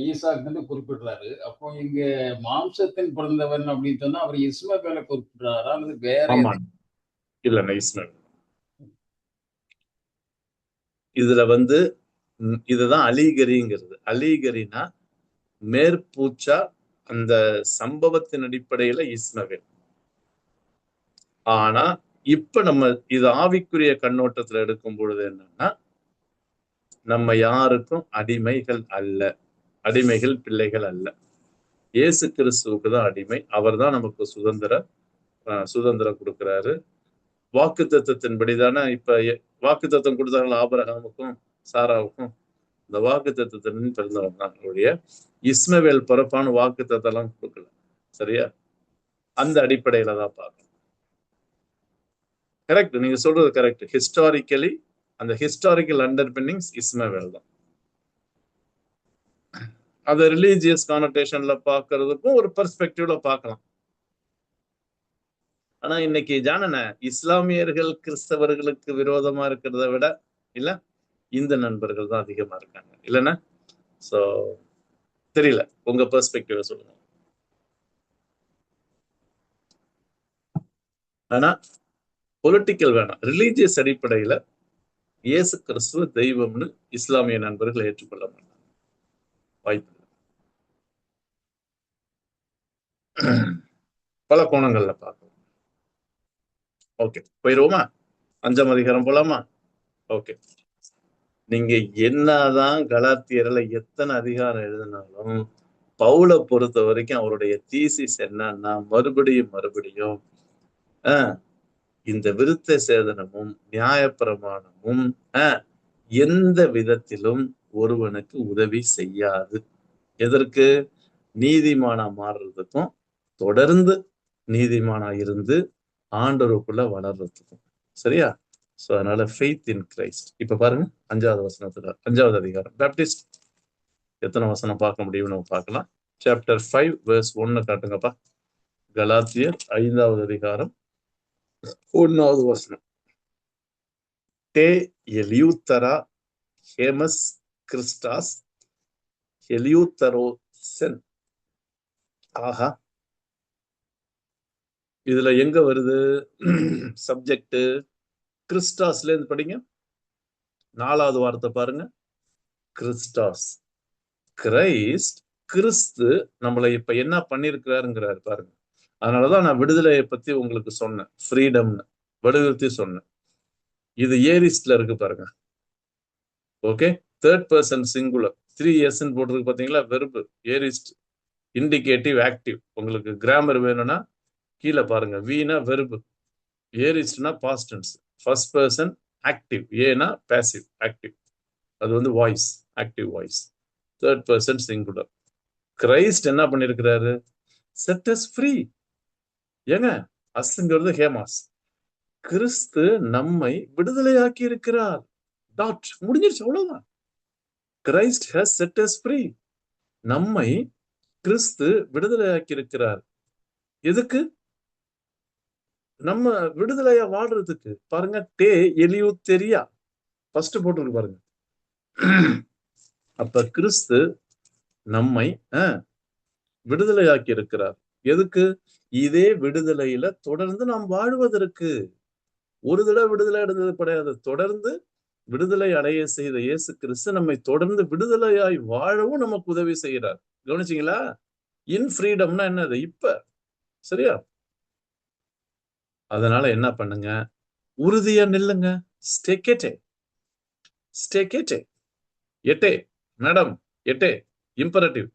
ஈசாக்குன்னு குறிப்பிடுறாரு. அப்போ இங்க மாம்சத்தின் பிறந்தவன் அப்படின்னு சொன்னா அவர் இஸ்மவேலை குறிப்பிடுறாரா அல்லது வேற? ஆமா, இல்ல இஸ்மவேல். இதுல இதுதான் அலிகரிங்கிறது. அலிகரினா மேற்பூச்சா அந்த சம்பவத்தின் அடிப்படையில இஸ்மவேல். ஆனா இப்ப நம்ம இது ஆவிக்குரிய கண்ணோட்டத்துல எடுக்கும் பொழுது என்னன்னா, நம்ம யாருக்கும் அடிமைகள் அல்ல, அடிமைகள் பிள்ளைகள் அல்ல. இயேசு கிறிஸ்துவுக்கு தான் அடிமை. அவர் தான் நமக்கு சுதந்திரம் கொடுக்கிறாரு. வாக்கு தத்துவத்தின்படிதானே இப்ப வாக்கு தத்துவம் கொடுத்தாங்களா ஆபிரகாமுக்கும் சாராவுக்கும்? இந்த வாக்கு தத்துவத்தின் பிறந்தவங்க தான் அவருடைய. இஸ்மவேல் பிறப்பான வாக்கு தத்தெல்லாம் கொடுக்கல. சரியா? அந்த அடிப்படையில தான் பார்க்கணும். கரெக்ட், நீங்க சொல்றது கரெக்ட். ஹிஸ்டாரிக்கலி அந்த ஹிஸ்டாரிக்கல் அண்டர்பின்னிங்ஸ் இஸ்மவேல் தான். அதை ரிலீஜியஸ் கானோட்டேஷன்ல பார்க்கறதுக்கும் ஒரு பெர்ஸ்பெக்டிவ்ல பார்க்கலாம். ஆனா இன்னைக்கு ஜானன இஸ்லாமியர்கள் கிறிஸ்தவர்களுக்கு விரோதமா இருக்கிறத விட இல்ல இந்த நண்பர்கள் தான் அதிகமா இருக்காங்க இல்லைன்னா. சோ தெரியல, உங்க பெர்ஸ்பெக்டிவ் சொல்லுங்க. ஆனா பொலிட்டிக்கல் வேணாம், ரிலீஜியஸ் அடிப்படையில இயேசு கிறிஸ்துவ தெய்வம்னு இஸ்லாமிய நண்பர்கள் ஏற்றுக்கொள்ள மாட்டாங்க, வாய்ப்பு இல்லை. பல கோணங்கள்ல பார்க்கலாம். ஓகே, போயிருவோமா? 5ஆம் அதிகாரம் போலாமா? ஓகே. நீங்க என்னதான் கலாத்தியர்ல எத்தனை அதிகாரம் எழுதினாலும் பவுலை பொறுத்த வரைக்கும் அவருடைய தீசிஸ் என்னன்னா மறுபடியும் இந்த விருத்த சேதனமும் நியாயப்பிரமாணமும் எந்த விதத்திலும் ஒருவனுக்கு உதவி செய்யாது. எதற்கு? நீதிமானா மாறுறதுக்கும் தொடர்ந்து நீதிமானா இருந்து ஆண்டவருக்குள்ள வளர்றதுக்கும். சரியா? சோ அதனால ஃபெய்த் இன் கிரைஸ்ட். இப்ப பாருங்க 5வது வசனத்துல 5வது அதிகாரம் பேப்டிஸ்ட் எத்தனை வசனம் பார்க்க முடியும்னு நம்ம பார்க்கலாம். Chapter 5 verse 1 காட்டுங்கப்பா. கலாத்தியர் 5வது அதிகாரம் 1வது வசனம். டே எலியூத்தரா ஹேமஸ் கிறிஸ்டாஸ் எலியூத்தரோசென். ஆஹா, இதுல எங்க வருது சப்ஜெக்ட்? கிறிஸ்டாஸ்ல இருந்து படிங்க. 4வது வார்த்தை பாருங்க, கிறிஸ்டாஸ். கிரைஸ்ட், கிறிஸ்து நம்மளை இப்ப என்ன பண்ணிருக்கிறாருங்கிறாரு பாருங்க. அதனாலதான் நான் விடுதலையை பத்தி உங்களுக்கு சொன்னேன், ஃப்ரீடம்னு வலியுறுத்தி சொன்னேன். இது ஏரிஸ்ட்ல இருக்கு பாருங்க. Okay, 3rd person singular 3s போட்டிருக்கு பாத்தீங்களா? Verb aorist, indicative, active. உங்களுக்கு கிராமர் வேணும்னா கீழே பாருங்க. வீனா வெர்பு, ஏரிஸ்ட்னா past tense, first person active, ஏனா பாசிவ் ஆக்டிவ், அது வந்து voice, active voice. 3rd person singular. Christ என்ன பண்ணிருக்கிறாரு? Set us free. ஏங்க, அஸ்ங்கிறது ஹேமாஸ். கிறிஸ்து நம்மை விடுதலையாக்கி இருக்கிறார். டாட், முடிஞ்சிருச்சு, அவ்வளவுதான். Christ has set us free. நம்மை கிறிஸ்து விடுதலையாக்கி இருக்கிறார். எதுக்கு? நம்ம விடுதலையா வாழ்றதுக்கு. பாருங்க, டே எலியூத்தெரியா ஃபர்ஸ்ட் போட்டு பாருங்க. அப்ப கிறிஸ்து நம்மை விடுதலையாக்கி இருக்கிறார். எதுக்கு? இதே விடுதலையில தொடர்ந்து நாம் வாழ்வதற்கு. ஒரு தடவை விடுதலை அடைந்தது கிடையாது, தொடர்ந்து விடுதலை அடைய செய்த இயேசு கிறிஸ்து நம்மை தொடர்ந்து விடுதலையாய் வாழவும் நமக்கு உதவி செய்கிறார். கவனிச்சீங்களா? இன் ஃப்ரீடம்னா என்னது? இப்ப. சரியா? அதனால என்ன பண்ணுங்க? உறுதியா நில்லுங்க. ஸ்டேகேட்டே, ஸ்டேகேட்டே. எட்டே மேடம், எட்டே இம்பரேட்டிவ்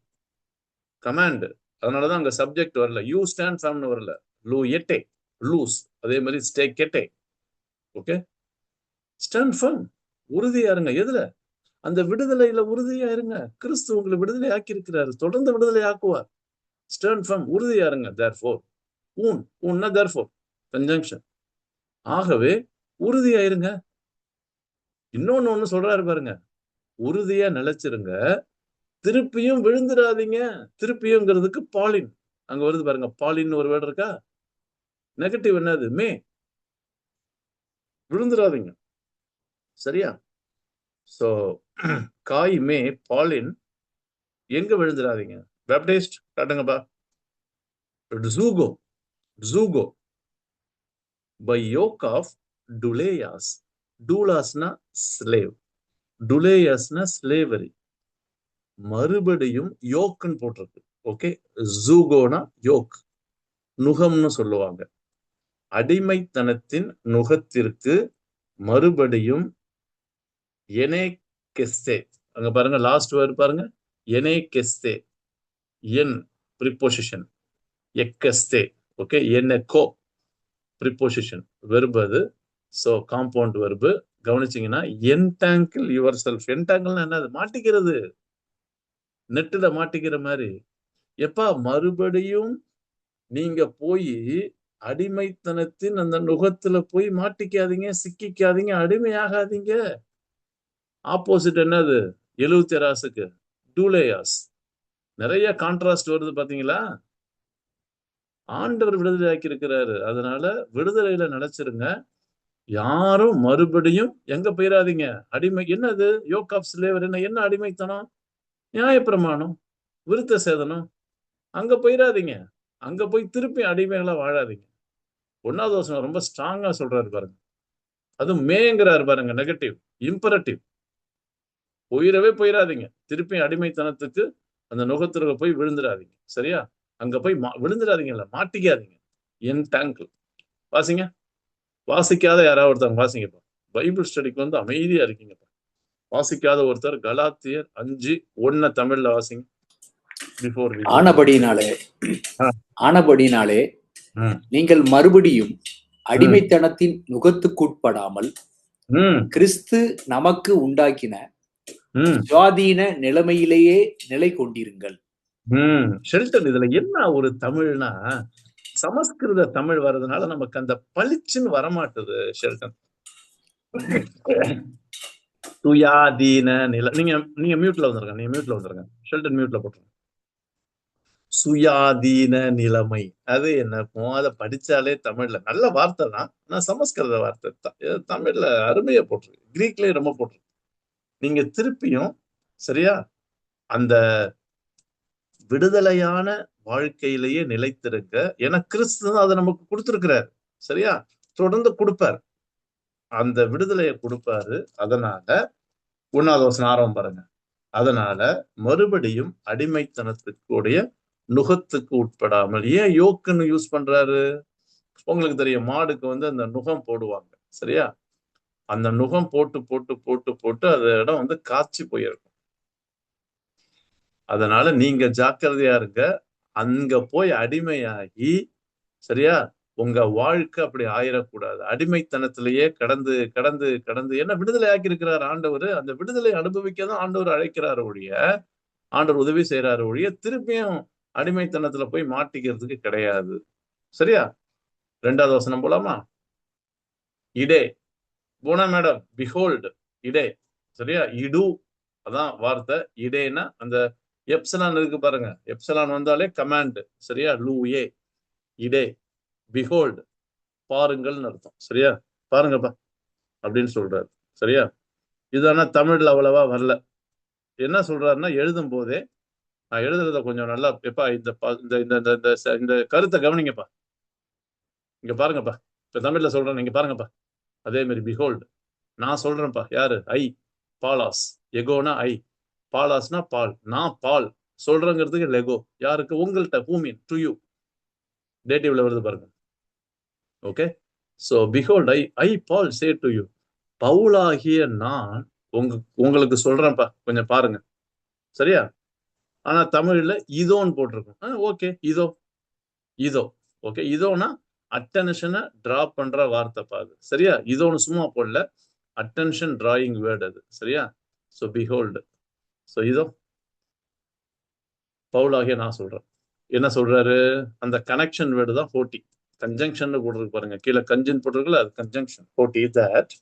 கமாண்ட். அதனாலதான் அங்க சப்ஜெக்ட் வரல, யூ ஸ்டாண்ட் ஃபார்ம்னு வரல, லூ எட்டே லூஸ். அதே மாதிரி ஸ்டேகேட்டே. ஓகே, ஸ்டாண்ட் ஃபார்ம், உறுதியா இருங்க. எதுல? அந்த விடுதலையில உறுதியா இருங்க. கிறிஸ்து உங்களை விடுதலை ஆக்கி இருக்கிறாரு, தொடர்ந்து விடுதலை ஆக்குவார். ஸ்டாண்ட் ஃபார்ம், உறுதியா இருங்க. தேர்ஃபோர், ஊன்னா தேர்ஃபோர் கன்ஜங்ஷன். ஆகவே உறுதியா இருங்க. இன்னொன்னு சொல்றாரு பாருங்க, உறுதியா நிலைச்சிருங்க, திருப்பியும் விழுந்துடாதீங்க. திருப்பியும்ங்கிறதுக்கு பாலின் அங்க வருது பாருங்க. பாலின் ஒரு வேர்டு இருக்கா? நெகட்டிவ் என்னது? மே. விழுந்துடாதீங்க. சரியா? சோ காய் மே பாலின், எங்க விழுந்துடாதீங்க? பேப்டிஸ்ட் காட்டுங்கப்பா. ஜூகோ, ஜூகோ பை யோக் ஆஃப் டுலேயாஸ். டூலாஸ்னா ஸ்லேவ், டுலேயாஸ்னா ஸ்லேவரி. மறுபடியும் யோக்குன்னு போட்டிருக்கு. ஓகே, ஜூகோனா யோக், நுகம்னு சொல்லுவாங்க. அடிமைத்தனத்தின் நுகத்திற்கு மறுபடியும் எனே கெஸ்தே. அங்க பாருங்க, லாஸ்ட் வேர்டு பாருங்க, எனே கெஸ்தே. என் ப்ரிபோசிஷன், எக்கஸ்தே. ஓகே, என்னெக்கோ ப்ரிபோசிஷன், வெர்பு அது. So compound verb. கவனிச்சீங்கன்னா, என்டாங்கிள் யுவர் செல்ஃப். என்டாங்கிள்னா என்னது? மாட்டிக்கிறது, நெட்டுல மாட்டிக்கிற மாதிரி. எப்பா மறுபடியும் நீங்க போய் அடிமைத்தனத்தின் அந்த நுகத்துல போய் மாட்டிக்காதீங்க, சிக்கிக்காதீங்க, அடிமையாகாதீங்க. ஆப்போசிட் என்னது? எலூத்தெராஸுக்கு டூலேயாஸ். நிறைய கான்ட்ராஸ்ட் வருது பாத்தீங்களா? ஆண்டவர் விடுதலை ஆக்கி இருக்கிறாரு. அதனால விடுதலையில நினைச்சிருங்க. யாரும் மறுபடியும் எங்க போயிடாதீங்க. அடிமை என்னது? யோக் ஆஃப் ஸ்லேவர் என்ன அடிமைத்தனம்? நியாயப்பிரமாணம், விருத்த சேதனம். அங்க போயிடாதீங்க. அங்க போய் திருப்பி அடிமைகளா வாழாதீங்க. 1வது வசனம் ரொம்ப ஸ்ட்ராங்கா சொல்றாரு பாருங்க. அதுவும் மேங்கிறாரு பாருங்க, நெகட்டிவ், இம்பரட்டிவ். போயிடவே போயிடாதீங்க. திருப்பி அடிமைத்தனத்துக்கு அந்த நுகத்திற்கு போய் விழுந்துடாதீங்க. சரியா? அங்க போய் விழுந்துடாதீங்கல்ல, மாட்டிக்காதீங்க. என் டேங்க் வாசிங்க. வாசிக்காத யாராவது ஒருத்தவங்க வாசிங்கப்பா. பைபிள் ஸ்டடிக்கு வந்து அமைதியா இருக்கீங்கப்பா. வாசிக்காத ஒருத்தர் கலாத்தியர் 5:1 தமிழ்ல வாசிங்க. பிஃபோர் ஆனபடினாலே நீங்கள் மறுபடியும் அடிமைத்தனத்தின் நுகத்துக்குட்படாமல் கிறிஸ்து நமக்கு உண்டாக்கின சுவாதீன நிலைமையிலேயே நிலை கொண்டிருங்கள். ஷெல்டன், இதுல என்ன ஒரு தமிழ்னா, சமஸ்கிருத தமிழ் வர்றதுனால நமக்கு அந்த பளிச்சுன்னு வரமாட்டுது ஷெல்டன். சுயாதீன நிலை. நீங்க மியூட்ல வந்துருங்க. ஷெல்டன் மியூட்ல போட்டுருங்க. சுயாதீன நிலைமை அது என்னக்கும்? அதை படிச்சாலே தமிழ்ல நல்ல வார்த்தை தான். ஆனா சமஸ்கிருத வார்த்தை தமிழ்ல அருமையா போட்டிருக்கு. கிரீக்லயும் ரொம்ப போட்டிருக்கு. நீங்க திருப்பியும் சரியா அந்த விடுதலையான வாழ்க்கையிலேயே நிலைத்திருக்க, ஏன்னா கிறிஸ்து அதை நமக்கு கொடுத்திருக்கிறாரு. சரியா? தொடர்ந்து கொடுப்பார், அந்த விடுதலையை கொடுப்பாரு. அதனால 1வது வசனம் ஆரம்பம் பாருங்க. அதனால மறுபடியும் அடிமைத்தனத்துக்குடைய நுகத்துக்கு உட்படாமல். ஏன் யோக்குன்னு யூஸ் பண்றாரு? உங்களுக்கு தெரியும், மாடுக்கு வந்து அந்த நுகம் போடுவாங்க. சரியா? அந்த நுகம் போட்டு போட்டு போட்டு போட்டு அந்த இடம் வந்து காய்ச்சி போயிருக்கும். அதனால நீங்க ஜாக்கிரதையா இருங்க. அங்க போய் அடிமையாகி, சரியா, உங்க வாழ்க்கை அப்படி ஆயிடக்கூடாது. அடிமைத்தனத்திலேயே கடந்து கடந்து கடந்து என்ன விடுதலை ஆக்கி இருக்கிறார் ஆண்டவர். அந்த விடுதலை அனுபவிக்கதான் ஆண்டவர் அழைக்கிறாரு ஒழிய, ஆண்டவர் உதவி செய்யறாரு ஒழிய திருப்பியும் அடிமைத்தனத்துல போய் மாட்டிக்கிறதுக்கு கிடையாது. சரியா? 2வது வசனம் போலாமா? இடே போனா மேடம், பிஹோல்டு இடே. சரியா? இடு அதான் வார்த்தை. இடேனா அந்த எப்சலான் இருக்கு பாருங்க. எப்சலான் வந்தாலே கமாண்ட். சரியா? லூயே இடே பிஹோல்டு பாருங்கள்னு அர்த்தம். சரியா? பாருங்கப்பா அப்படின்னு சொல்றாரு. சரியா? இது ஆனா தமிழ்ல அவ்வளவா வரல. என்ன சொல்றாருன்னா, எழுதும் போதே நான் எழுதுறத கொஞ்சம் நல்லா எப்பா இந்த கருத்தை கவனிங்கப்பா. இங்க பாருங்கப்பா. இப்ப தமிழ்ல சொல்றேன், நீங்க பாருங்கப்பா. அதே மாதிரி பிஹோல்டு நான் சொல்றேன்ப்பா. யாரு? ஐ பாலாஸ். எகோனா ஐ, பாலாஸ்னா பால். நான் பால் சொல்றேங்கிறதுக்கு லெகோ. யாருக்கு? உங்கள்கிட்ட. ஹூமின் டு யூ. டேட்டிவ்ல வருது பாருங்க. Okay. So behold I Paul say to you. பவுலாகிய நான் உங்களுக்கு சொல்றேன்ப்பா, கொஞ்சம் பாருங்க. சரியா? ஆனா தமிழ்ல இதோன்னு போட்டிருக்கோம். ஓகே, இதோ. ஓகே, இதோனா அட்டென்ஷனை டிரா பண்ற வார்த்தை பாது. சரியா? இதோன்னு சும்மா போடல, அட்டென்ஷன் டிராயிங் வேர்டு அது. சரியா? So behold. சோ இதோ பவுலாகிய நான் சொல்றேன். என்ன சொல்றாரு? அந்த கனெக்ஷன் வேர்டு தான் 40. கன்ஜங்ஷன் போட்டிருக்கு பாருங்க. கீழே கஞ்சின் போட்டிருக்குல்ல, அது கன்ஜங்ஷன் 40. தட்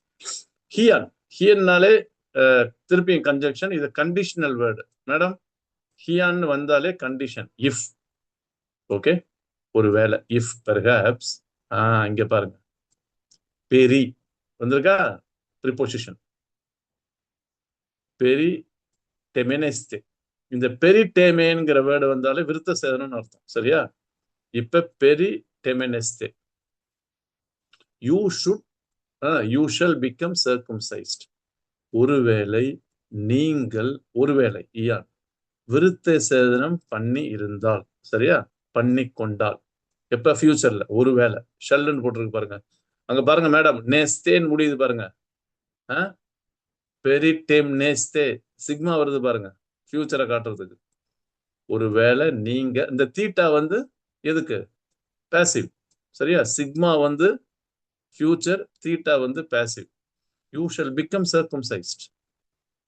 ஹியன்னாலே திருப்பியும் கன்ஜங்ஷன். இது கண்டிஷனல் வேர்டு மேடம். ஹியான்னு வந்தாலே கண்டிஷன். இஃப். ஓகே, ஒருவேளை. If perhaps. இங்க பாருங்க, பெரி வந்திருக்கா, ப்ரிபோசிஷன். பெரி டெமெனெஸ்தே. இந்த பெரி டேமேன்கிற வேர்டு வந்தாலே விருத்த சேதனம்னு அர்த்தம். சரியா? இப்ப பெரி டெமெனெஸ்தே. You shall become circumcised. ஒருவேளை நீங்கள் இயான் விருத்த சேதனம் பண்ணி இருந்தால். சரியா? பண்ணி கொண்டால். எப்ப? ஃபியூச்சர்ல. ஒருவேளை ஷல்லுன்னு போட்டிருக்கு பாருங்க. அங்க பாருங்க மேடம், நேஸ்தேன்னு முடியுது பாருங்க. பெரிடேம் நேஸ்தே சிக்மா வருது பாருங்க, ஃபியூச்சரை காட்டுறதுக்கு. ஒருவேளை நீங்க இந்த தீட்டா வந்து எதுக்கு? பேசிவ். சரியா? சிக்மா வந்து ஃபியூச்சர், தீட்டா வந்து பேசிவ். You shall become சர்க்கம்சைஸ்ட்.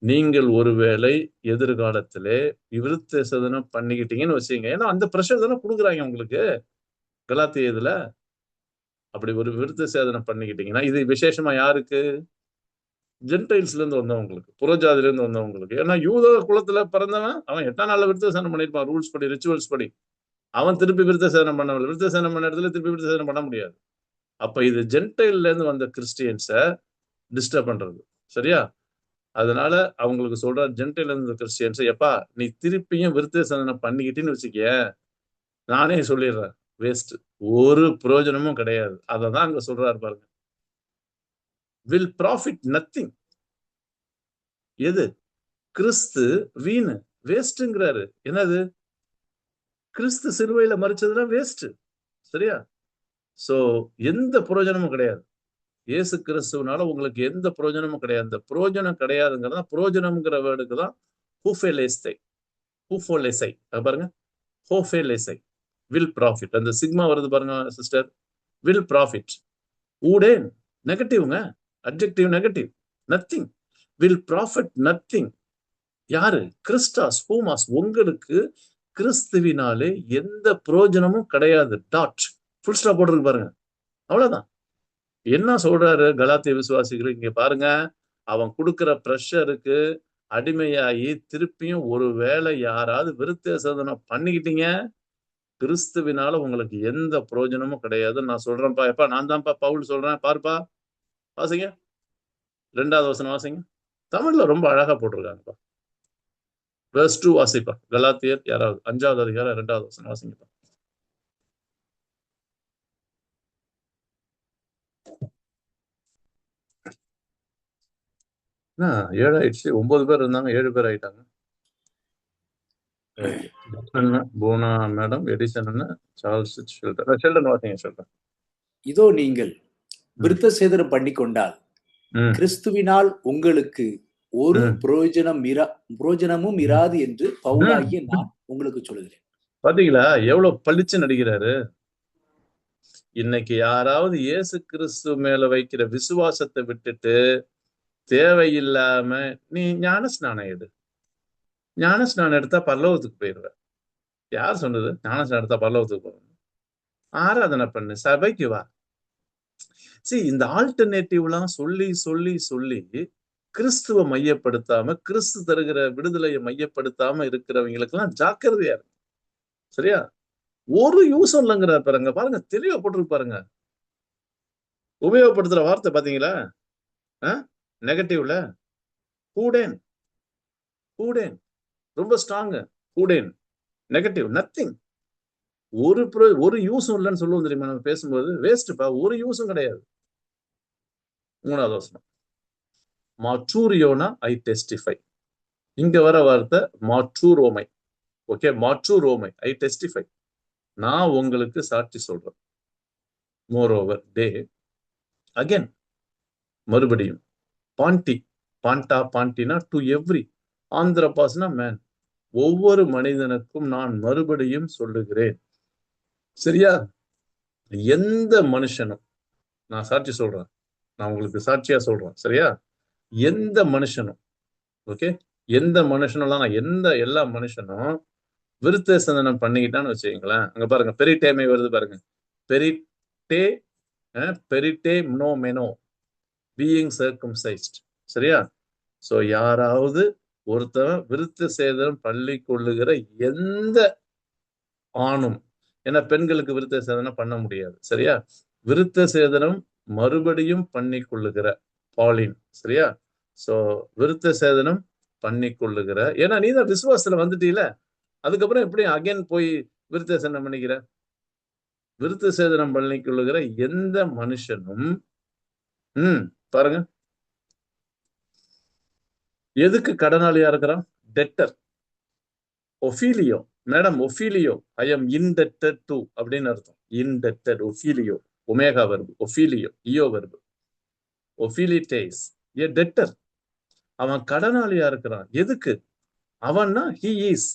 நீங்கள் ஒருவேளை எதிர்காலத்திலே விருத்த சேதனம் பண்ணிக்கிட்டீங்கன்னு வச்சுங்க. ஏன்னா அந்த பிரஷர் தானே கொடுக்குறாங்க உங்களுக்கு கலாத்திய இதுல. அப்படி ஒரு விருத்த சேதனம் பண்ணிக்கிட்டீங்கன்னா, இது விசேஷமா யாருக்கு? ஜென்டைல்ஸ்ல இருந்து வந்தவங்களுக்கு, புறஜாதில இருந்து வந்தவங்களுக்கு. ஏன்னா யூத குலத்துல பிறந்தவன் அவன் 8ஆம் நாள்ல விருத்த சேதனம் பண்ணிருப்பான், ரூல்ஸ் படி, ரிச்சுவல்ஸ் படி. அவன் திருப்பி விருத்த சேதனம் பண்ண விருத்த சேதனம் பண்ண இடத்துல திருப்பி விருத்த சேதனம் பண்ண முடியாது. அப்ப இது ஜென்டைல்ல இருந்து வந்த கிறிஸ்டியன்ஸை டிஸ்டர்ப் பண்றது. சரியா? அதனால அவங்களுக்கு சொல்ற ஜென்டைல்ல இருந்து கிறிஸ்டியன்ஸ், எப்பா நீ திருப்பியும் விருத்த சேதனம் பண்ணிக்கிட்டேன்னு வச்சுக்க, நானே சொல்லிடுறேன், வேஸ்ட், ஒரு பிரயோஜனமும் கிடையாது. அததான் அங்க சொல்றாரு பாருங்க. Will profit nothing. எது? கிறிஸ்து வீணு, வேஸ்ட்ங்கிறாரு. என்னது? கிறிஸ்து சிலுவையில மறிச்சதுலாம் வேஸ்ட். சரியா? சோ எந்த பிரயோஜனமும் கிடையாது. இயேசு கிறிஸ்துவனால உங்களுக்கு எந்த பிரயோஜனமும் கிடையாது. அந்த பிரயோஜனம் கிடையாதுங்கிறதா பிரயோஜனம்ங்கிற வேர்டுக்கு தான் ஹூஃபேலேசை. ஹூஃபோலேசை பாருங்க, ஹோஃபேலேசை, வில் ப்ராஃபிட். அந்த சிக்மா வருது பாருங்க சிஸ்டர், வில் ப்ராஃபிட். ஊடேன் நெகட்டிவ்ங்க, adjective negative, nothing, will profit nothing. யாரு? கிறிஸ்டாஸ் ஹூமாஸ், உங்களுக்கு கிறிஸ்துவினாலே எந்த பிரயோஜனமும் கிடையாது. டாட், ஃபுல் ஸ்டாப் போட்டுருக்கு பாருங்க, அவ்வளவுதான். என்ன சொல்றாரு கலாத்திய விசுவாசிகள்? இங்க பாருங்க, அவன் கொடுக்கிற ப்ரெஷருக்கு அடிமையாகி திருப்பியும் ஒருவேளை யாராவது விருத்த சேதனம் பண்ணிக்கிட்டீங்க, கிறிஸ்துவினால உங்களுக்கு எந்த பிரயோஜனமும் கிடையாது. நான் சொல்றேன்ப்பா, எப்பா நான் தான்ப்பா பவுல் சொல்றேன், பாருப்பா, வாசிங்க 2வது வசனம் வாசிங்க. தமிழ்ல ரொம்ப அழகா போட்டிருக்காங்கப்பா. verse 2 வாசிப்பா. கலாத்தியர் யாராவது 5வது அதிகாரம் 2வது வசனம் வாசிங்கப்பா. என்ன 7 ஆயிடுச்சு? 9 பேர் இருந்தாங்க, 7 பேர் ஆயிட்டாங்க. போனா மேடம், எடிசன், சார்ல்ஸ், ஷெல்டன் வாசிங்க. ஷெல்டன், இதோ நீங்கள் விருத்த சேதனம் பண்ணி கொண்டால் கிறிஸ்துவினால் உங்களுக்கு ஒரு பிரயோஜனமும் இராது என்று பவுலாகிய நான் உங்களுக்கு சொல்லுகிறேன். பாத்தீங்களா எவ்வளவு பளிச்சு நடிக்கிறாரு? இன்னைக்கு யாராவது இயேசு கிறிஸ்து மேல வைக்கிற விசுவாசத்தை விட்டுட்டு தேவையில்லாம நீ ஞானஸ்நானம் எடு, ஞானஸ்நானம் எடுத்தா பரலோகத்துக்கு போயிடுவேன். யார் சொன்னது ஞானஸ்நானம் எடுத்தா பரலோகத்துக்கு போகணும்? ஆராதனை பண்ணு, சபைக்கு வா. இந்த ஆல்டர்னேட்டிவ்லாம் சொல்லி சொல்லி சொல்லி கிறிஸ்துவ மையப்படுத்தாம, கிறிஸ்து தருகிற விடுதலையை மையப்படுத்தாம இருக்கிறவங்களுக்கு எல்லாம் ஜாக்கிரதையா இருக்கு. சரியா? ஒரு யூஸும் இல்லைங்கிறார் பாருங்க. பாருங்க தெளிவா போட்டிருக்கு பாருங்க. உபயோகப்படுத்துற வார்த்தை பாத்தீங்களா? நெகட்டிவ்ல ஹூடேன், ஹூடேன் ரொம்ப ஸ்ட்ராங். ஹூடேன் நெகட்டிவ், நத்திங், ஒரு யூஸும் இல்லைன்னு சொல்லுவோம் தெரியுமா நம்ம பேசும்போது? வேஸ்ட்பா, ஒரு யூஸும் கிடையாது. 3வது வசனம், மாற்றூரியோனா ஐ டெஸ்டிஃபை. இங்க வர வார்த்தை மாற்றூரோமை. ஓகே, மாற்றூரோமை, ஐ டெஸ்டிஃபை, நான் உங்களுக்கு சாட்சி சொல்றேன். மோரோவர் டே அகைன், மறுபடியும், பாண்டி, பாண்டா, பாண்டினா டு எவ்ரி, ஆந்திரபாஸ்னா மேன், ஒவ்வொரு மனிதனுக்கும் நான் மறுபடியும் சொல்லுகிறேன். சரியா? எந்த மனுஷனும், நான் சாட்சி சொல்றேன், நான் உங்களுக்கு சாட்சியா சொல்றேன். சரியா? எந்த மனுஷனும், ஓகே, எந்த மனுஷனும், எல்லா மனுஷனும் விருத்த சேதனம் பண்ணிக்கிட்டான்னு வச்சுக்கீங்களேன். அங்க பாருங்க பெரிட்டேமை வருது பாருங்க, பெரிட்டே, பெரிட்டே மெனோ மெனோ, பீயிங் சர்க்கம்சைஸ்ட். சரியா? சோ யாராவது ஒருத்தவன் விருத்த சேதனம் பண்ணி கொள்ளுகிற எந்த ஆணும், ஏன்னா பெண்களுக்கு விருத்த சேதனம் பண்ண முடியாது. சரியா? விருத்த சேதனம் மறுபடியும் பண்ணி கொள்ளுகிற பாலின். சரியா? சோ விருத்த சேதனம் பண்ணி கொள்ளுகிற, ஏன்னா நீ தான் விசுவாசத்துல வந்துட்டீல, அதுக்கப்புறம் எப்படி அகைன் போய் விருத்த சேதனம் பண்ணிக்கிற? விருத்த சேதனம் பண்ணி கொள்ளுகிற எந்த மனுஷனும் பாருங்க எதுக்கு கடனாளியா இருக்கிறான்? டெட்டர், ஒஃபீலியோ. மேடம் ஒஃபீலியோ, ஐ எம் இன்டெட்டட் டு அப்படின்னு அர்த்தம். இன்டெட்டட், ஒஃபீலியோ, ஒமேகா வெர்பு, ஒஃபீலியோ, இயோ வெர்பு, ஒஃபீலிட்டேஸ், ஏ டெட்டர். அவன் கடனாளியா இருக்கிறான். எதுக்கு? அவன்னா ஹி இஸ்,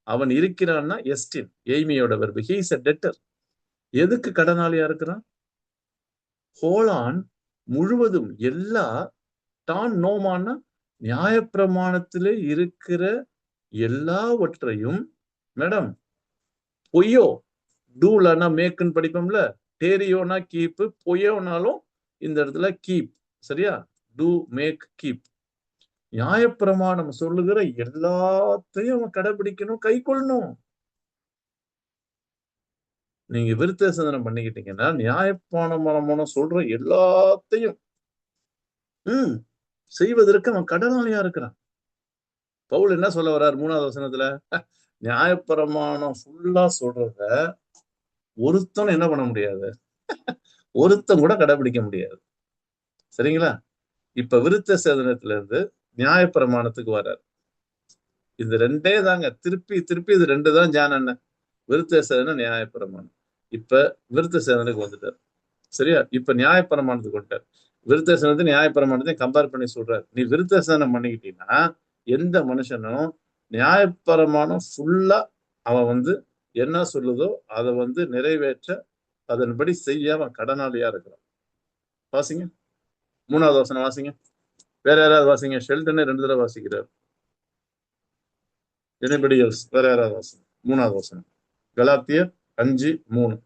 அவன் இருக்கிறான்னா எஸ்டின், எய்மியோட verb, he is a debtor. எதுக்கு கடனாளியா இருக்கிறான்? ஹோலான் முழுவதும், எல்லா, டான் நோமான்னா நியாயப்பிரமாணத்திலே இருக்கிற எல்லாவற்றையும். மேடம் பொய்யோ, டூலனா மேக்குன்னு படிப்போம்ல, டேரியோனா கீப், பொய்யோனாலும் இந்த இடத்துல கீப். சரியா? Do, make, keep. நியாயப்பிரமாணம் சொல்லுகிற எல்லாத்தையும் அவன் கடைபிடிக்கணும், கை கொள்ளணும். நீங்க விருத்த சேதனம் பண்ணிக்கிட்டீங்கன்னா நியாயப்பிரமாணம் சொல்ற எல்லாத்தையும் செய்வதற்கு அவன் கடனாளியா இருக்கிறான். பவுல் என்ன சொல்ல வர்றார் 3வது வசனத்துல? நியாயப்பிரமாணம் ஃபுல்லா சொல்றத ஒருத்தனும் என்ன பண்ண முடியாது, ஒருத்தன் கூட கடைபிடிக்க முடியாது. சரிங்களா? இப்ப விருத்த சேதனத்துல இருந்து நியாயப்பிரமாணத்துக்கு வர்றார். இது ரெண்டே தாங்க, திருப்பி திருப்பி இது ரெண்டு தான் ஜான். விருத்த சேதனம், நியாயப்பிரமாணம். இப்ப விருத்த சேதனுக்கு வந்துட்டார். சரியா? இப்ப நியாயப்பிரமாணத்துக்கு வந்துட்டார். விருத்த சேதனத்தை நியாயப்பிரமாணத்தையும் கம்பேர் பண்ணி சொல்றாரு. நீ விருத்த சேதனம் பண்ணிக்கிட்டீங்கன்னா எந்த மனுஷனும் நியாயப்பிரமாணம் ஃபுல்லா அவன் என்ன சொல்லுதோ அதை நிறைவேற்ற அதன்படி செய்ய அவன் கடனாளியா இருக்கிறான். வாசிங்க 3வது வசனம் வாசிங்க. வேற யாராவது வாசிங்க. ஷெல்டனே 2 தடவை வாசிக்கிறார். anybody else? வேற யாராவது வாசிங்க 3வது வசனம். கலாத்தியர் 5:3.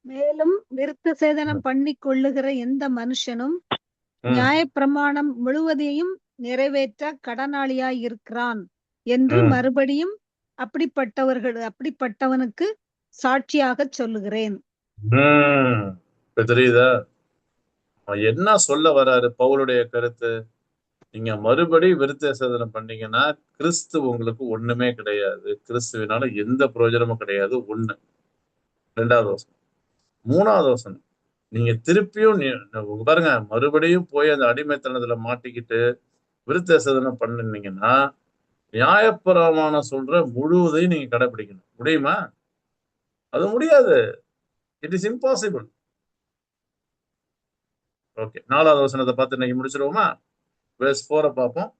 மேலும் விருத்த சேதனம் பண்ணி கொள்ளுகிற எந்த மனுஷனும் நியாயப்பிரமாணம் முழுவதையும் நிறைவேற்ற கடனாளியாய் இருக்கிறான் என்று மறுபடியும் அப்படிப்பட்டவனுக்கு சாட்சியாக சொல்லுகிறேன். தெரியுதா என்ன சொல்ல வராரு பவுலுடைய கருத்து? நீங்க மறுபடியும் விருத்த சேதனம் பண்ணீங்கன்னா கிறிஸ்து உங்களுக்கு ஒண்ணுமே கிடையாது. கிறிஸ்துவினால எந்த பிரயோஜனமும் கிடையாது. 1. 2வது வசனம். 3வது வசனம், நீங்க திருப்பியும் பாருங்க, மறுபடியும் போய் அந்த அடிமைத்தனத்துல மாட்டிக்கிட்டு விருத்த சேதனம் பண்ணீங்கன்னா நியாயப்பிரமாணம் சொல்ற முழுவதையும் நீங்க கடைபிடிக்கணும். முடியுமா? அது முடியாது. It is impossible. ஓகே, 4வது வசனத்தை பார்த்து இன்னைக்கு முடிச்சிருவோமா? verse 4 பார்ப்போம்.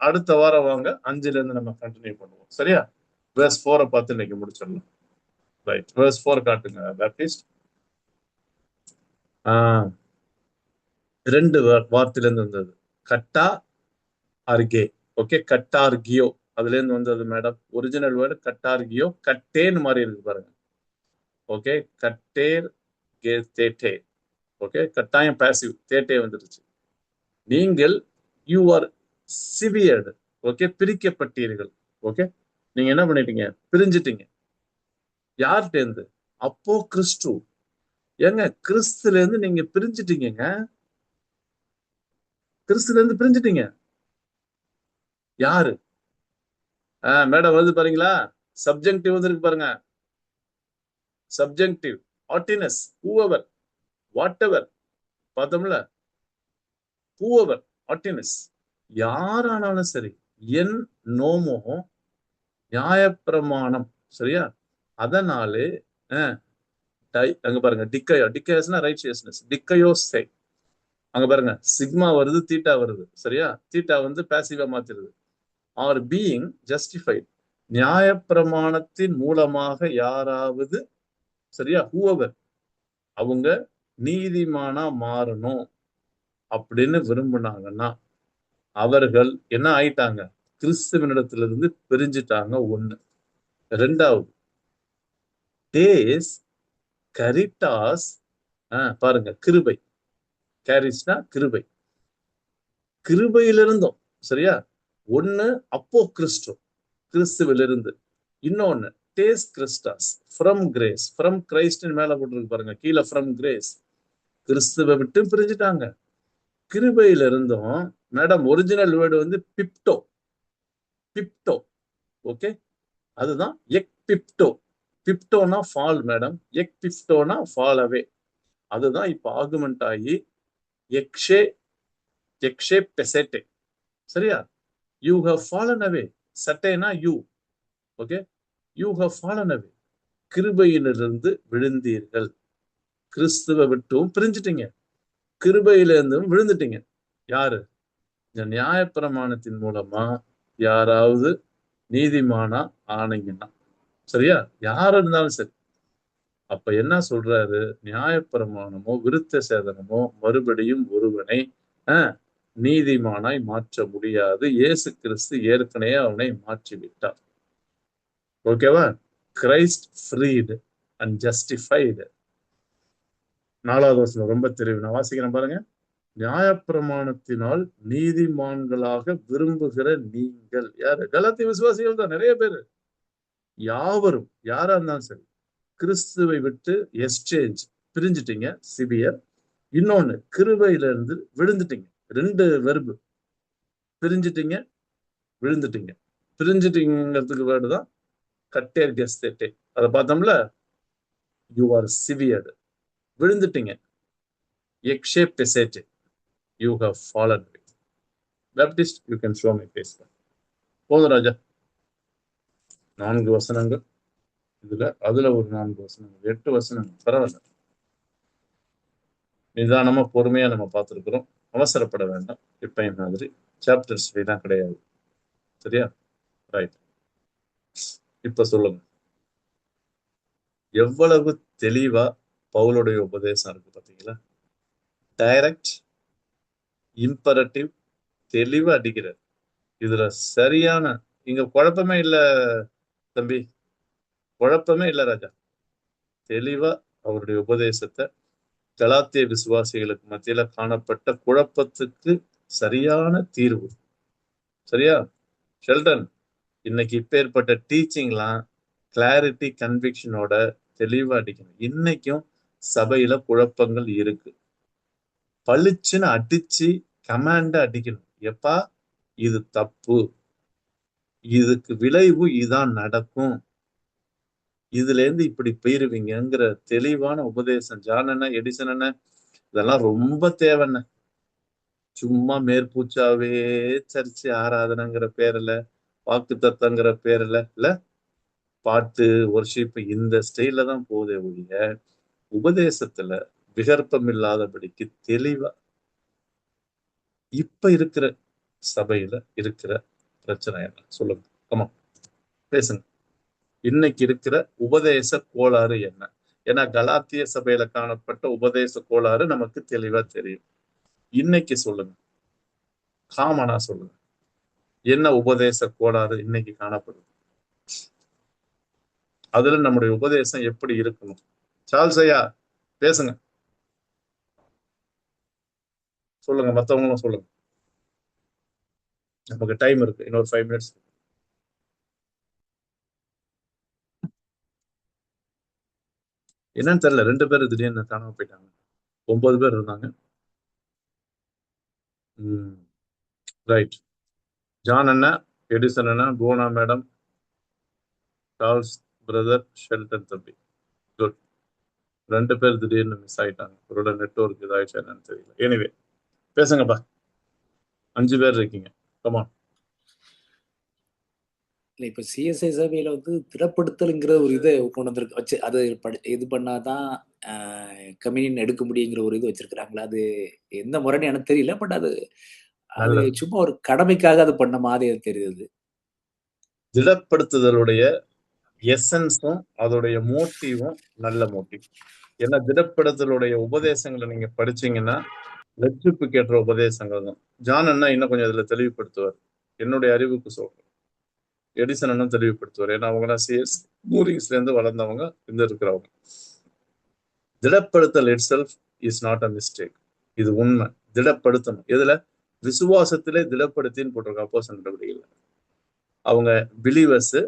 அடுத்த வாரம் வாங்க 5ல இருந்து நம்ம கண்டினியூ பண்ணுவோம். சரியா? verse 4 பார்த்து இன்னைக்கு முடிச்சிடலாம். ரைட், verse 4 காட்டுங்க பேப்டிஸ்ட். 2 வார்த்தையில இருந்து வந்தது. கட்டா ஆர்கே. ஓகே, கட்டார்கியோ அதுல இருந்து வந்தது மேடம். ஒரிஜினல் வேர்டு கட்டார்கியோ. கட்டேன்னு மாதிரி இருக்கு பாருங்க. ஓகே, கட்டேர் கே தேட்டே. ஓகே, கட்டாயம் பாசிவ், தேட்டே வந்துருச்சு. நீங்கள் யூ ஆர் சிவியர்டு. ஓகே, பிரிக்கப்பட்டீர்கள். ஓகே, நீங்க என்ன பண்ணிட்டீங்க? பிரிஞ்சிட்டீங்க. யார்கிட்ட இருந்து? அப்போ கிறிஸ்து. ஏங்க, கிறிஸ்துல இருந்து நீங்க பிரிஞ்சிட்டீங்க. கிறிஸ்துல இருந்து பிரிஞ்சிட்டீங்க. யாரு? மேடம் வருது பாருங்களா? சப்ஜெக்டிவ் வந்துருக்கு பாருங்க. சப்ஜெக்டிவ், ஆர்டினஸ், whoever, whatever. பார்த்தோம்ல? whoever, ஆர்டினஸ், யாரானாலும் சரி. என் நோமோ நியாயப்பிரமாணம். சரியா? அதனாலே அங்க பாருங்க, டிக்கயோ. டிக்கயோஸ்னா ரைச்சியஸ்னஸ். டிக்கயோஸை அங்க பாருங்க, சிக்மா வருது, தீட்டா வருது. சரியா? தீட்டா பாசிவா மாத்திருது. Are being justified. நியாயப்பிரமாணத்தின் மூலமாக யாராவது, சரியா, whoever, அவங்க நீதிமானா மாறணும் அப்படின்னு விரும்பினாங்கன்னா அவர்கள் என்ன ஆயிட்டாங்க? கிறிஸ்துவனிடத்திலிருந்து பிரிஞ்சுட்டாங்க. 1. 2வது, டேஸ் கரிட்டாஸ். பாருங்க, கிருபை. கேரிஸ்னா கிருபை. கிருபையிலிருந்தும், சரியா? 1 அப்போ கிறிஸ்து, கிறிஸ்துவிலிருந்து. இன்னொன்னு டேஸ் கிறிஸ்டாஸ், ஃப்ரம் கிரேஸ். ஃப்ரம் கிரைஸ்டின் மேல போட்டுருக்கு பாருங்க, கீழே ஃப்ரம் கிரேஸ். கிறிஸ்துவை விட்டு பிரிஞ்சுட்டாங்க. கிருபையில இருந்தும் மேடம் ஒரிஜினல் வேர்டு பிப்டோ. பிப்டோ. ஓகே, அதுதான் எக் பிப்டோ. பிப்டோனா ஃபால் மேடம். எக் பிப்டோனா ஃபால் அவே. அதுதான் இப்ப ஆகுமெண்ட் ஆகி எக்ஷே எக்ஷே பெசேட்டே. சரியா? You have fallen away. சட்டேனா you. Okay, you have fallen away. கிருபையிலிருந்து விழுந்தீர்கள். கிறிஸ்துவை விட்டும் பிரிஞ்சுட்டீங்க, கிருபையிலிருந்தும் விழுந்துட்டீங்க. யாரு? இந்த நியாயப்பிரமாணத்தின் மூலமா யாராவது நீதிமானா ஆனீங்கன்னா, சரியா, யார் இருந்தாலும் சரி. அப்ப என்ன சொல்றாரு? நியாயப்பிரமாணமோ விருத்த சேதனமோ மறுபடியும் ஒருவனை நீதிமானாய் மாற்ற முடியாது. இயேசு கிறிஸ்து ஏற்கனவே அவனை மாற்றி விட்டார். ஓகேவா? Christ freed and justified. 4வது வசனம் ரொம்ப தெரியும், நான் வாசிக்கிறேன் பாருங்க. நியாயப்பிரமாணத்தினால் நீதிமான்களாக விரும்புகிற நீங்கள் யாரு? கலாத்திய விசுவாசிகள் தான் நிறைய பேர். யாவரும் யாரா இருந்தாலும் சரி, கிறிஸ்துவை விட்டு எக்ஸ்சேஞ்ச் பிரிஞ்சுட்டீங்க, சிவியர். இன்னொன்னு, கிருபையில இருந்து விழுந்துட்டீங்க. 2 வெர்பு, பிரிஞ்சுட்டீங்க, விழுந்துட்டீங்க. பிரிஞ்சுட்டீங்கிறதுக்கு வேர்டு தான் கட்டேர் கெஸ்தேட்டே. அதை பார்த்தோம்ல, யூ ஆர் சிவியர்டு, விழுந்துட்டீங்க. எக்ஷே பெசேட்டே, you have fallen. Baptist, you can show my face. போதும் ராஜா, 4 வசனங்கள் இதுல, அதுல ஒரு 4 வசனங்கள், 8 வசனங்கள். பரவாயில்ல, நிதானமா பொறுமையா நம்ம பார்த்துருக்கிறோம். அவசரப்பட வேண்டாம். இப்ப மாதிரி சாப்டர்ஸ் எல்லாம் கிடையாது. சரியா? ரைட். இப்ப சொல்லுங்க, எவ்வளவு தெளிவா பவுலுடைய உபதேசம் இருக்கு பாத்தீங்களா? டைரக்ட், இம்பரட்டிவ், தெளிவா அடிக்கிறார். இதுல சரியான, இங்க குழப்பமே இல்ல தம்பி, குழப்பமே இல்ல ராஜா. தெளிவா அவருடைய உபதேசத்தை கலாத்திய விசுவாசிகளுக்கு மத்தியில காணப்பட்ட குழப்பத்துக்கு சரியான தீர்வு. சரியா? ஷெல்டன், இன்னைக்கு இப்பேற்பட்ட டீச்சிங்லாம் கிளாரிட்டி, கன்விக்ஷனோட தெளிவா அடிக்கணும். இன்னைக்கும் சபையில குழப்பங்கள் இருக்கு. பளிச்சுன்னு அடிச்சு கமாண்ட அடிக்கணும். எப்பா, இது தப்பு, இதுக்கு விளைவு இதான் நடக்கும், இதுல இருந்து இப்படி போயிருவீங்கிற தெளிவான உபதேசம். ஜான், எடிசன், இதெல்லாம் ரொம்ப தேவைன்ன. சும்மா மேற்பூச்சாவே சர்ச்சு ஆராதனைங்கிற பேர்ல, வாக்கு தத்தங்கிற பேர்ல இல்ல, பாட்டு, ஒர்ஷிப் இந்த ஸ்டைல தான் போதே ஒழிய உபதேசத்துல விகற்பம் இல்லாதபடிக்கு தெளிவா. இப்ப இருக்கிற சபையில இருக்கிற பிரச்சனை என்ன சொல்லுங்க, கமா பேசுங்க. இன்னைக்கு இருக்கிற உபதேச கோளாறு என்ன? ஏன்னா கலாத்திய சபையில காணப்பட்ட உபதேச கோளாறு நமக்கு தெளிவா தெரியும். இன்னைக்கு சொல்லுங்க, காமனா சொல்லுங்க, என்ன உபதேச கோளாறு இன்னைக்கு காணப்படுது? அதுல நம்முடைய உபதேசம் எப்படி இருக்கணும்? சார்ல்ஸ் ஐயா பேசுங்க, சொல்லுங்க. மத்தவங்களும் சொல்லுங்க, நமக்கு டைம் இருக்கு, இன்னொரு 5 மினிட்ஸ். என்னன்னு தெரியல, 2 பேர் திடீர்னு காணாம போயிட்டாங்க. 9 பேர் இருந்தாங்க. ரைட். ஜான் அண்ணா, எடிசன் அண்ணா, போனா மேடம், சார்ல்ஸ் பிரதர், ஷெல்டன் தம்பி. குட். 2 பேர் திடீர்னு மிஸ் ஆயிட்டாங்க. அவரோட நெட்வொர்க் இதாயிடுச்சு என்னன்னு தெரியல. எனிவே பேசுங்கப்பா, 5 பேர் இருக்கீங்க. கமான். இல்லை, இப்போ சிஎஸ்ஐ சபையில வந்து திடப்படுத்தலுங்கிற ஒரு இதை கொண்டு வந்திருக்கு வச்சு, அது இது பண்ணாதான் கம்யூனியன் எடுக்க முடியுங்கிற ஒரு இது வச்சிருக்கிறாங்களா? அது எந்த முறைன்னு எனக்கு தெரியல. பட் அது சும்மா ஒரு கடமைக்காக அது பண்ண மாதிரி தெரியுது. திடப்படுத்துதலுடைய எசன்ஸும் அதோடைய மோட்டிவும் நல்ல மோட்டிவ். ஏன்னா திடப்படுத்தலுடைய உபதேசங்களை நீங்க படிச்சீங்கன்னா லட்சிப்பு கேட்ட உபதேசங்கள் தான். ஜான் அண்ணா இன்னும் கொஞ்சம் இதுல தெளிவுபடுத்துவார், என்னுடைய அறிவுக்கு சொல்றேன். எடிசன் அண்ணன் தெளிவுபடுத்துவார், ஏன்னா அவங்களாம் சிஎஸ் மூரிங்ஸ்ல இருந்து வளர்ந்தவங்க, இந்த இருக்கிறவங்க. திடப்படுத்தல் itself is not a mistake. இது உண்மை. திடப்படுத்தணும் எதுல? விசுவாசத்திலே திடப்படுத்தின்னு போட்டிருக்க அப்போஸ்தலர் நடவடிக்கைகள். அவங்க பிலீவர்ஸ்,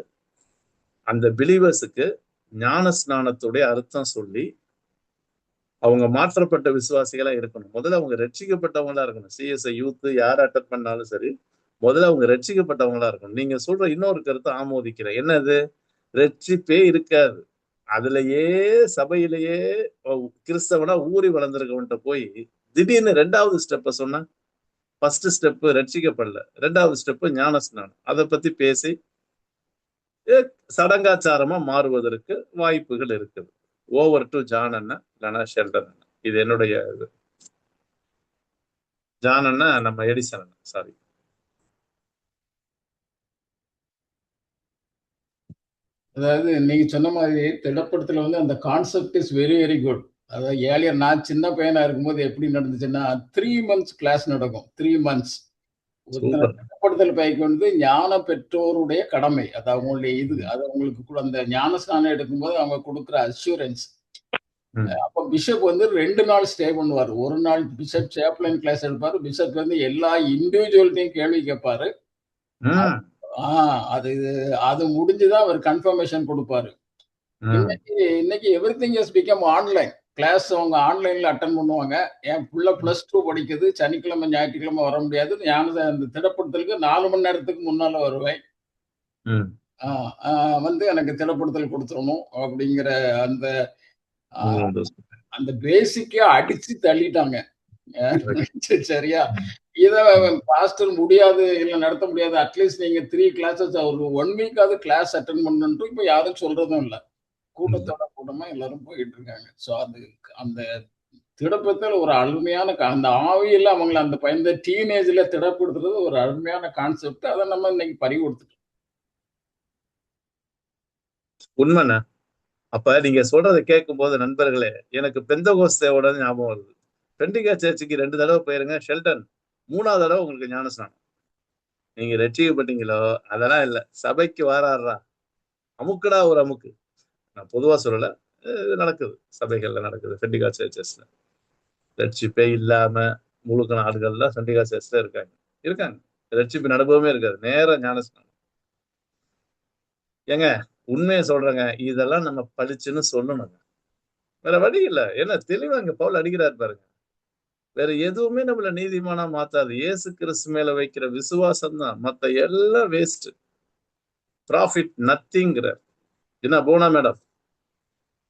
அந்த பிலீவர்ஸுக்கு ஞான ஸ்நானத்துடைய அர்த்தம் சொல்லி அவங்க மாற்றப்பட்ட விசுவாசிகளா இருக்கணும். முதல்ல அவங்க ரட்சிக்கப்பட்டவங்களா இருக்கணும். சிஎஸ்ஐ யூத் யார் அட்டெண்ட் பண்ணாலும் சரி, முதல்ல அவங்க ரட்சிக்கப்பட்டவங்களா இருக்கணும். நீங்க சொல்ற இன்னொரு கருத்தை ஆமோதிக்கிறேன். என்னது? ரட்சிப்பே இருக்காது, அதுலயே சபையிலேயே கிறிஸ்தவனா ஊறி வளர்ந்துருக்கவன்ட்ட போய் திடீர்னு 2வது ஸ்டெப்ப சொன்னா, ஃபர்ஸ்ட் ஸ்டெப் ரட்சிக்கப்படல, 2வது ஸ்டெப் ஞானஸ்நானம், அதை பத்தி பேசி சடங்காச்சாரமா மாறுவதற்கு வாய்ப்புகள் இருக்குது. ஓவர் டு ஜான் அண்ணா, இல்லைன்னா ஷெல்டன் அண்ணா. இது என்னுடைய இது. ஜான் அண்ணா, நம்ம எடிசன் அண்ணா, சாரி. அதாவது நீங்க சொன்ன மாதிரி திடப்படுத்தல வந்து அந்த concept is very very good. அதாவது ஏழியர் நான் சின்ன பையனா இருக்கும்போது எப்படி நடந்துச்சுன்னா 3 மந்த்ஸ் கிளாஸ் நடக்கும். 3 மந்த்ஸ் திடப்படுத்தல் பைக்கு வந்து ஞான பெற்றோருடைய கடமை, அது அவங்களுடைய இது. அது அவங்களுக்கு கூட அந்த ஞான ஸ்நானம் எடுக்கும்போது அவங்க கொடுக்குற அஷூரன்ஸ், ம். அப்போ பிஷப் வந்து 2 நாள் ஸ்டே பண்ணுவாரு. ஒரு நாள் பிஷப் சேப்லைன் கிளாஸ் எடுப்பாரு. பிஷப் வந்து எல்லா இண்டிவிஜுவல்ட்டையும் கேள்வி கேட்பாரு. ம். ஆ அது அது முடிஞ்சு தான் அவர் கன்ஃபர்மேஷன் குடுப்பாரு. ம். இன்னைக்கு everything has become online. Class அவங்க ஆன்லைன்ல அட்டெண்ட் பண்ணுவாங்க. என் புள்ள +2 படிக்குது. சனிக்கிழமை, ஞாயிற்றுக்கிழமை வர முடியாது. நான் அந்த திடப்படுத்தலுக்கு 4 மணி நேரத்துக்கு முன்னால வருவேன். ம். ஆ, ஆ, வந்து எனக்கு திடப்படுத்தல் குடுத்துறணும் அப்படிங்கிற அந்த ஆ, அந்த பேசிக்கே அடிச்சு தள்ளிட்டாங்க. சரியா? இத பாஸ்டர் முடியாது, இல்ல நடத்த முடியாது. அட்லீஸ்ட் நீங்க 3 கிளாஸஸ் ஒரு 1 வீக்காவது கிளாஸ் அட்டெண்ட் பண்ணணும்னு இப்ப யாரும் சொல்றதும் இல்ல. கூட்டத்தோட கூட்டமா எல்லாரும் போயிட்டு இருக்காங்க. சோ அது அந்த திடப்படுத்தல் ஒரு அருமையான அந்த ஆவியில அவங்கள அந்த இந்த டீனேஜ்ல திடப்படுத்துறது ஒரு அருமையான கான்செப்ட். அத நம்ம இன்னைக்கு பறி கொடுத்துட்டோம். உண்மைண்ணே. அப்ப நீங்க சொல்றத கேட்கும்போது நண்பர்களே, எனக்கு பெந்தகோஸ்தேவோட ஞாபகம் வருது. பெண்டிகா சர்ச்சுக்கு 2 தடவை போயிருங்க. ஷெல்டன் 3வது தடவை உங்களுக்கு ஞானஸ்நானம். நீங்க ரட்சிக்கப்பட்டீங்களோ அதெல்லாம் இல்ல. சபைக்கு வாராடுறா, அமுக்குடா ஒரு அமுக்கு. நான் பொதுவா சொல்லல. இது நடக்குது. சபைகள்ல நடக்குது. பெண்டிகா சர்ச்சஸ்ல. ரட்சிப்பே இல்லாம முழுக்க நாடுகள்ல பெண்டிகா சர்ச்ல இருக்காங்க. இருக்காங்க. ரட்சிப்பின் அனுபவமே இருக்காது. நேரா ஞானஸ்நானம். ஏங்க உண்மையை சொல்றேங்க. இதெல்லாம் நம்ம பளிச்சுன்னு சொல்லணுங்க. வேற வழி இல்ல. ஏன்னா தெளிவா இங்க பவுல் அடிக்கிறார் பாருங்க. வேற எதுவுமே நம்மள நீதிமானா மாத்தாது. இயேசு கிறிஸ்து மேல வைக்கிற விசுவாசம் தான். மத்த எல்லாம் வேஸ்ட். ப்ராஃபிட் நத்திங்கிறார். என்ன போனா மேடம்?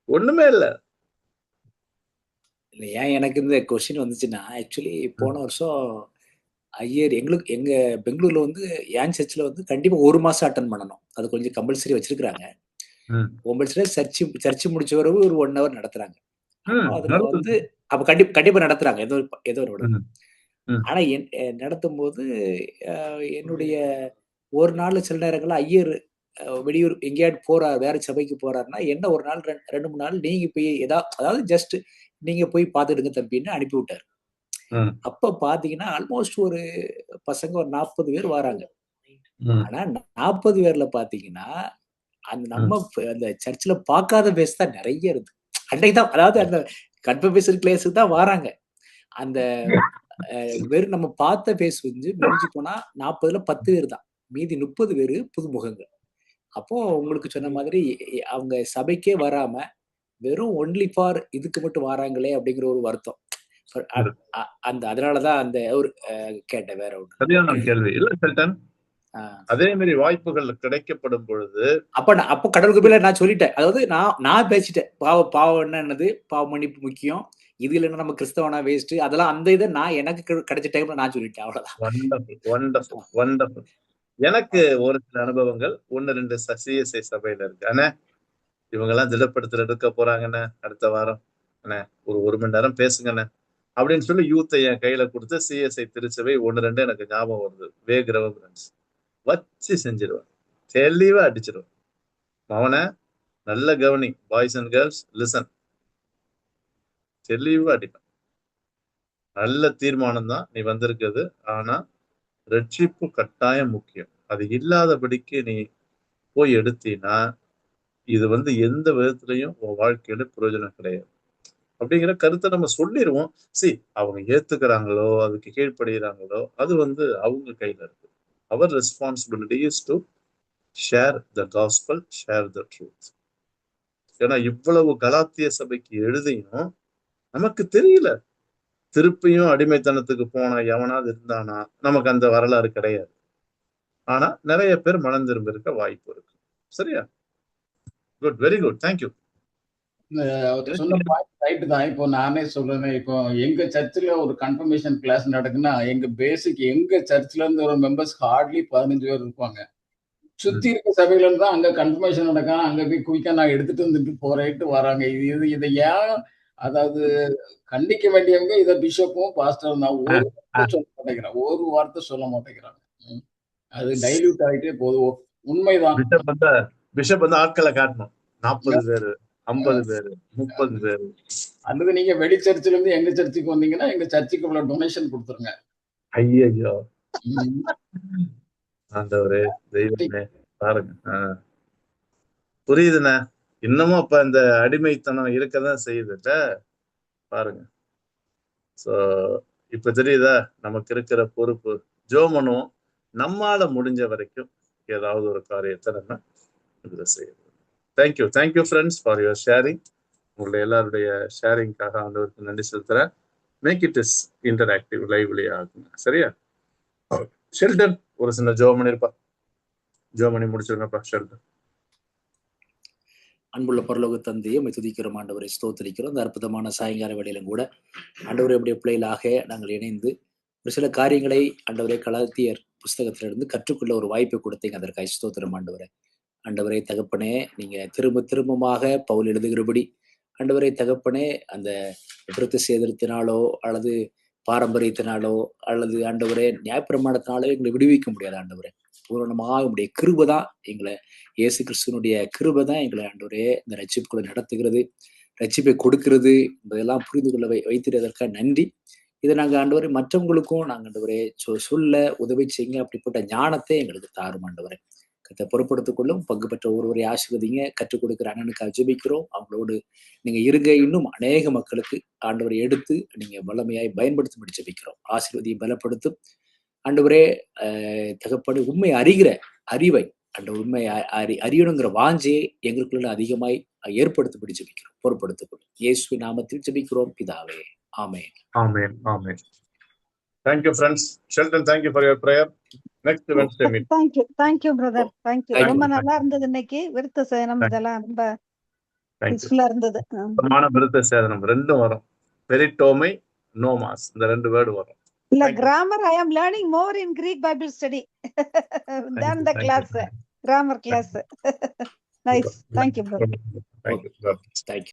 ஒண்ணுமே இல்ல. இல்ல ஏன் எனக்கு இந்த கொஸ்டின் வந்துச்சுன்னா, ஆக்சுவலி போன வருஷம் ஐயர் எங்க பெங்களூர்ல வந்து ஏன் சர்ச்சில் வந்து கண்டிப்பா 1 மாசம் அட்டன் பண்ணணும். அது கொஞ்சம் கம்பல்சரி வச்சிருக்காங்க. கம்பல்சரி சர்ச்சு முடிச்ச பிறகு ஒரு 1 ஹவர் நடத்துறாங்க. அப்போ அதுல வந்து அப்ப கண்டிப்பா நடத்துறாங்க. ஏதோ ஒரு விட. ஆனா நடத்தும் போது என்னுடைய ஒரு நாள் சில நேரங்கள்ல ஐயர் வெளியூர் எங்கேயாவது போறார், வேற சபைக்கு போறாருன்னா என்ன ஒரு நாள் 2-3 நாள் நீங்க போய் அதாவது ஜஸ்ட் நீங்க போய் பார்த்துடுங்க தம்பின்னு அனுப்பி விட்டாரு. அப்ப பாத்தீங்கன்னா ஆல்மோஸ்ட் ஒரு பசங்க ஒரு 40 பேர் வராங்க. ஆனா 40 பேர்ல பாத்தீங்கன்னா அந்த நம்ம அந்த சர்ச்சில் பார்க்காத பேஸ் தான் நிறைய இருக்கு. அன்னைக்கு தான் அதாவது அந்த கன்ஃபர்மேஷன் கிளாஸுக்கு தான் வராங்க. அந்த வெறும் நம்ம பார்த்த பேஸ் வந்து முடிஞ்சு போனா 40ல 10 பேர் தான். மீதி 30 பேர் புதுமுகங்கள். அப்போ உங்களுக்கு சொன்ன மாதிரி அவங்க சபைக்கே வராம வெறும் ஒன்லி ஃபார் இதுக்கு மட்டும் வராங்களே அப்படிங்கிற ஒரு வருத்தம். அதனாலதான் அந்த ஒரு கேட்டேன். வேற ஒன்று சரியான கேள்வி இல்ல ஷெல்டன். அதே மாதிரி வாய்ப்புகள் கிடைக்கப்படும் பொழுது அப்போ கடவுளுக்கு போய் நான் சொல்லிட்டேன். அதாவது நான் பேசிட்டேன். பாவம் என்னது, பாவ மன்னிப்பு முக்கியம். இது இல்லைன்னா நம்ம கிறிஸ்தவனா வேஸ்ட். அதெல்லாம் அந்த இதை நான் எனக்கு கிடைச்ச டைம்ல நான் சொல்லிட்டேன். அவ்வளவுதான். எனக்கு ஒரு சில அனுபவங்கள் 1-2 சிஎஸ்ஐ சபையில இருக்கு. ஆனா இவங்க எல்லாம் திடப்படுத்தல் எடுக்க போறாங்கண்ணே அடுத்த வாரம். அண்ணே ஒரு மணி நேரம் பேசுங்கண்ணே அப்படின்னு சொல்லி யூத்தை என் கையில கொடுத்து சிஎஸ்ஐ திருச்சபை 1-2 எனக்கு ஞாபகம் வருது. வேகிரவ ஃப்ரெண்ட்ஸ் வச்சு செஞ்சிருவேன். தெளிவா அடிச்சிருவேன். அவனை நல்ல கவனி. Boys and girls listen. தெளிவா அடிப்பேன். நல்ல தீர்மானம் தான் நீ வந்திருக்குது. ஆனா ரட்சிப்பு கட்டாயம் முக்கியம். அது இல்லாதபடிக்கு நீ போய் எடுத்தீன்னா இது வந்து எந்த விதத்திலையும் உன் வாழ்க்கையில பிரயோஜனம் கிடையாது அப்படிங்கிற கருத்தை நம்ம சொல்லிடுவோம். அவங்க ஏத்துக்கிறாங்களோ அதுக்கு கீழ்ப்படுகிறாங்களோ அது வந்து அவங்க கையில இருக்கு. அவர் responsibility is to share the gospel, share the truth. ஏன்னா இவ்வளவு கலாத்திய சபைக்கு எழுதியும் நமக்கு தெரியல. திருப்பியும் அடிமைத்தனத்துக்கு போன எவனாவது இருந்தானா நமக்கு அந்த வரலாறு கிடையாது. ஆனா நிறைய பேர் மனம் திரும்ப இருக்க வாய்ப்பு இருக்கு. சரியா? Good, very good, thank you. சொன்ன பாயிண்ட் ரைட் தான். இப்போ நானே சொல்றேன். இப்போ எங்க சர்ச்சில் ஒரு கன்ஃபர்மேஷன் கிளாஸ் நடக்குன்னா எங்க சர்ச்ல இருந்து ஒரு மெம்பர்ஸ் ஹார்ட்லி 15 பேர் இருப்பாங்க. சுத்தி இருக்க சபையில இருந்து தான் அங்க கன்ஃபர்மேஷன் நடக்கும். அங்க போய் குயிக்கா நான் எடுத்துட்டு வந்துட்டு போறேன்ட்டு வராங்க. இதை ஏன் அதாவது கண்டிக்க வேண்டியவங்க இதை பிஷப்பும் பாஸ்டர் தான் ஒரு வார்த்தை சொல்ல மாட்டேங்கிறாங்க. அது டைல்யூட் ஆகிட்டே போதும். உண்மைதான். பிஷப் வந்து ஆட்களை காட்டணும். 40 பேரு, 50 பேரு, 30 பேரு. அல்லது நீங்க வெளி சர்ச்சில இருந்து எங்க சர்ச்சுக்கு வந்தீங்கன்னா எங்க சர்ச்சுக்கு இவ்வளவு டொனேஷன் கொடுத்துருங்க. ஐயோ ஆண்டவரே தெய்வமே பாருங்க. புரியுதுண்ணே. இன்னமும் அப்ப அந்த அடிமைத்தனம் இருக்கதான் செய்யுதுல்ல, பாருங்க. சோ இப்ப தெரியுதா நமக்கு இருக்கிற பொறுப்பு. ஜோமனும் நம்மால முடிஞ்ச வரைக்கும் ஏதாவது ஒரு காரியத்தை நம்ம இதுல செய்யணும். Thank you friends for your sharing. உங்களுடைய எல்லாருடைய ஷேரிங்காக ஆண்டவருக்கு நன்றி செலுத்துறேன். Make it is interactive, lively ஆகுங்க. சரியா? ஷெல்டன் ஒரு சின்ன ஜோமணி இருப்பா. ஜோமணி முடிச்சிருங்கப்பா ஷெல்டன். அன்புள்ள பரலோக தந்தையை துதிக்கிறோம் ஆண்டவரை, ஸ்தோத்திரிக்கிறோம். இந்த அற்புதமான சாயங்கால வேளையிலும் கூட ஆண்டவரை அப்படியே பிள்ளைகளாக நாங்கள் இணைந்து ஒரு சில காரியங்களை ஆண்டவரை கலாத்தியர் புஸ்தகத்திலிருந்து கற்றுக்கொள்ள ஒரு வாய்ப்பை கொடுத்தீங்க. அதற்காக ஸ்தோத்திரம் ஆண்டவரை. ஆண்டவரே தகப்பனே, நீங்க திரும்பமாக பவுல் எழுதுகிறபடி ஆண்டவரே தகப்பனே, அந்த விருத்த சேதனத்தினாலோ அல்லது பாரம்பரியத்தினாலோ அல்லது ஆண்டவரே நியாயப்பிரமாணத்தினாலோ எங்களை விடுவிக்க முடியாது ஆண்டவரே. பூரணமாக உங்களுடைய கிருபை தான் எங்களை, இயேசு கிறிஸ்துவனுடைய கிருபை தான் எங்களை ஆண்டவரே இந்த ரட்சிப்புக்குள்ள நடத்துகிறது, ரட்சிப்பை கொடுக்கிறது என்பதெல்லாம் புரிந்து கொள்ள வைத்திருப்பதற்காக நன்றி. இதை நாங்கள் ஆண்டவரே மற்றவங்களுக்கும் நாங்கள் ஆண்டவரே சொல்ல உதவி செய்யுங்க. அப்படிப்பட்ட ஞானத்தை எங்களுக்கு தாரும் ஆண்டவரே. கத்தை பொறுப்படுத்திக் கொள்ளும். பங்கு பெற்ற ஒருவரை ஆசீர்வதிங்க. கற்றுக் கொடுக்கிற அண்ணனுக்கு ஜெபிக்கிறோம். அவங்களோடு நீங்க இருங்க. இன்னும் அநேக மக்களுக்கு ஆண்டவரை எடுத்து நீங்க வல்லமையாய் பயன்படுத்தும்படி ஜெபிக்கிறோம். ஆசீர்வதியை பலப்படுத்தும் ஆண்டவரே. தகப்படு உண்மை அறிகிற அறிவை அந்த உண்மை அறியணுங்கிற வாஞ்சையை எங்களுக்குள்ள அதிகமாய் ஏற்படுத்தப்படி ஜெபிக்கிறோம். பொறுப்படுத்திக் கொள்ளும். இயேசு நாமத்தில் ஜெபிக்கிறோம் பிதாவே. ஆமென். ஆமென். ஆமென். Thank you friends. Sheldon, thank you for your prayer. Next Wednesday meet. Thank you brother. Thank you. ரொம்ப நல்லா இருந்தது இன்னைக்கு. விருத்த சேதனம் இதெல்லாம் ரொம்ப யூஸ்ஃபுல்லா இருந்தது. சமான விருத்த சேதனம் ரெண்டும் வரும். பெரிட்டோமை, நோமாஸ், இந்த ரெண்டு வேர்டு வரும். இல்ல grammar I am learning more in Greek Bible study than the class, grammar class. Nice. Thank you brother. Thank you. Thank you.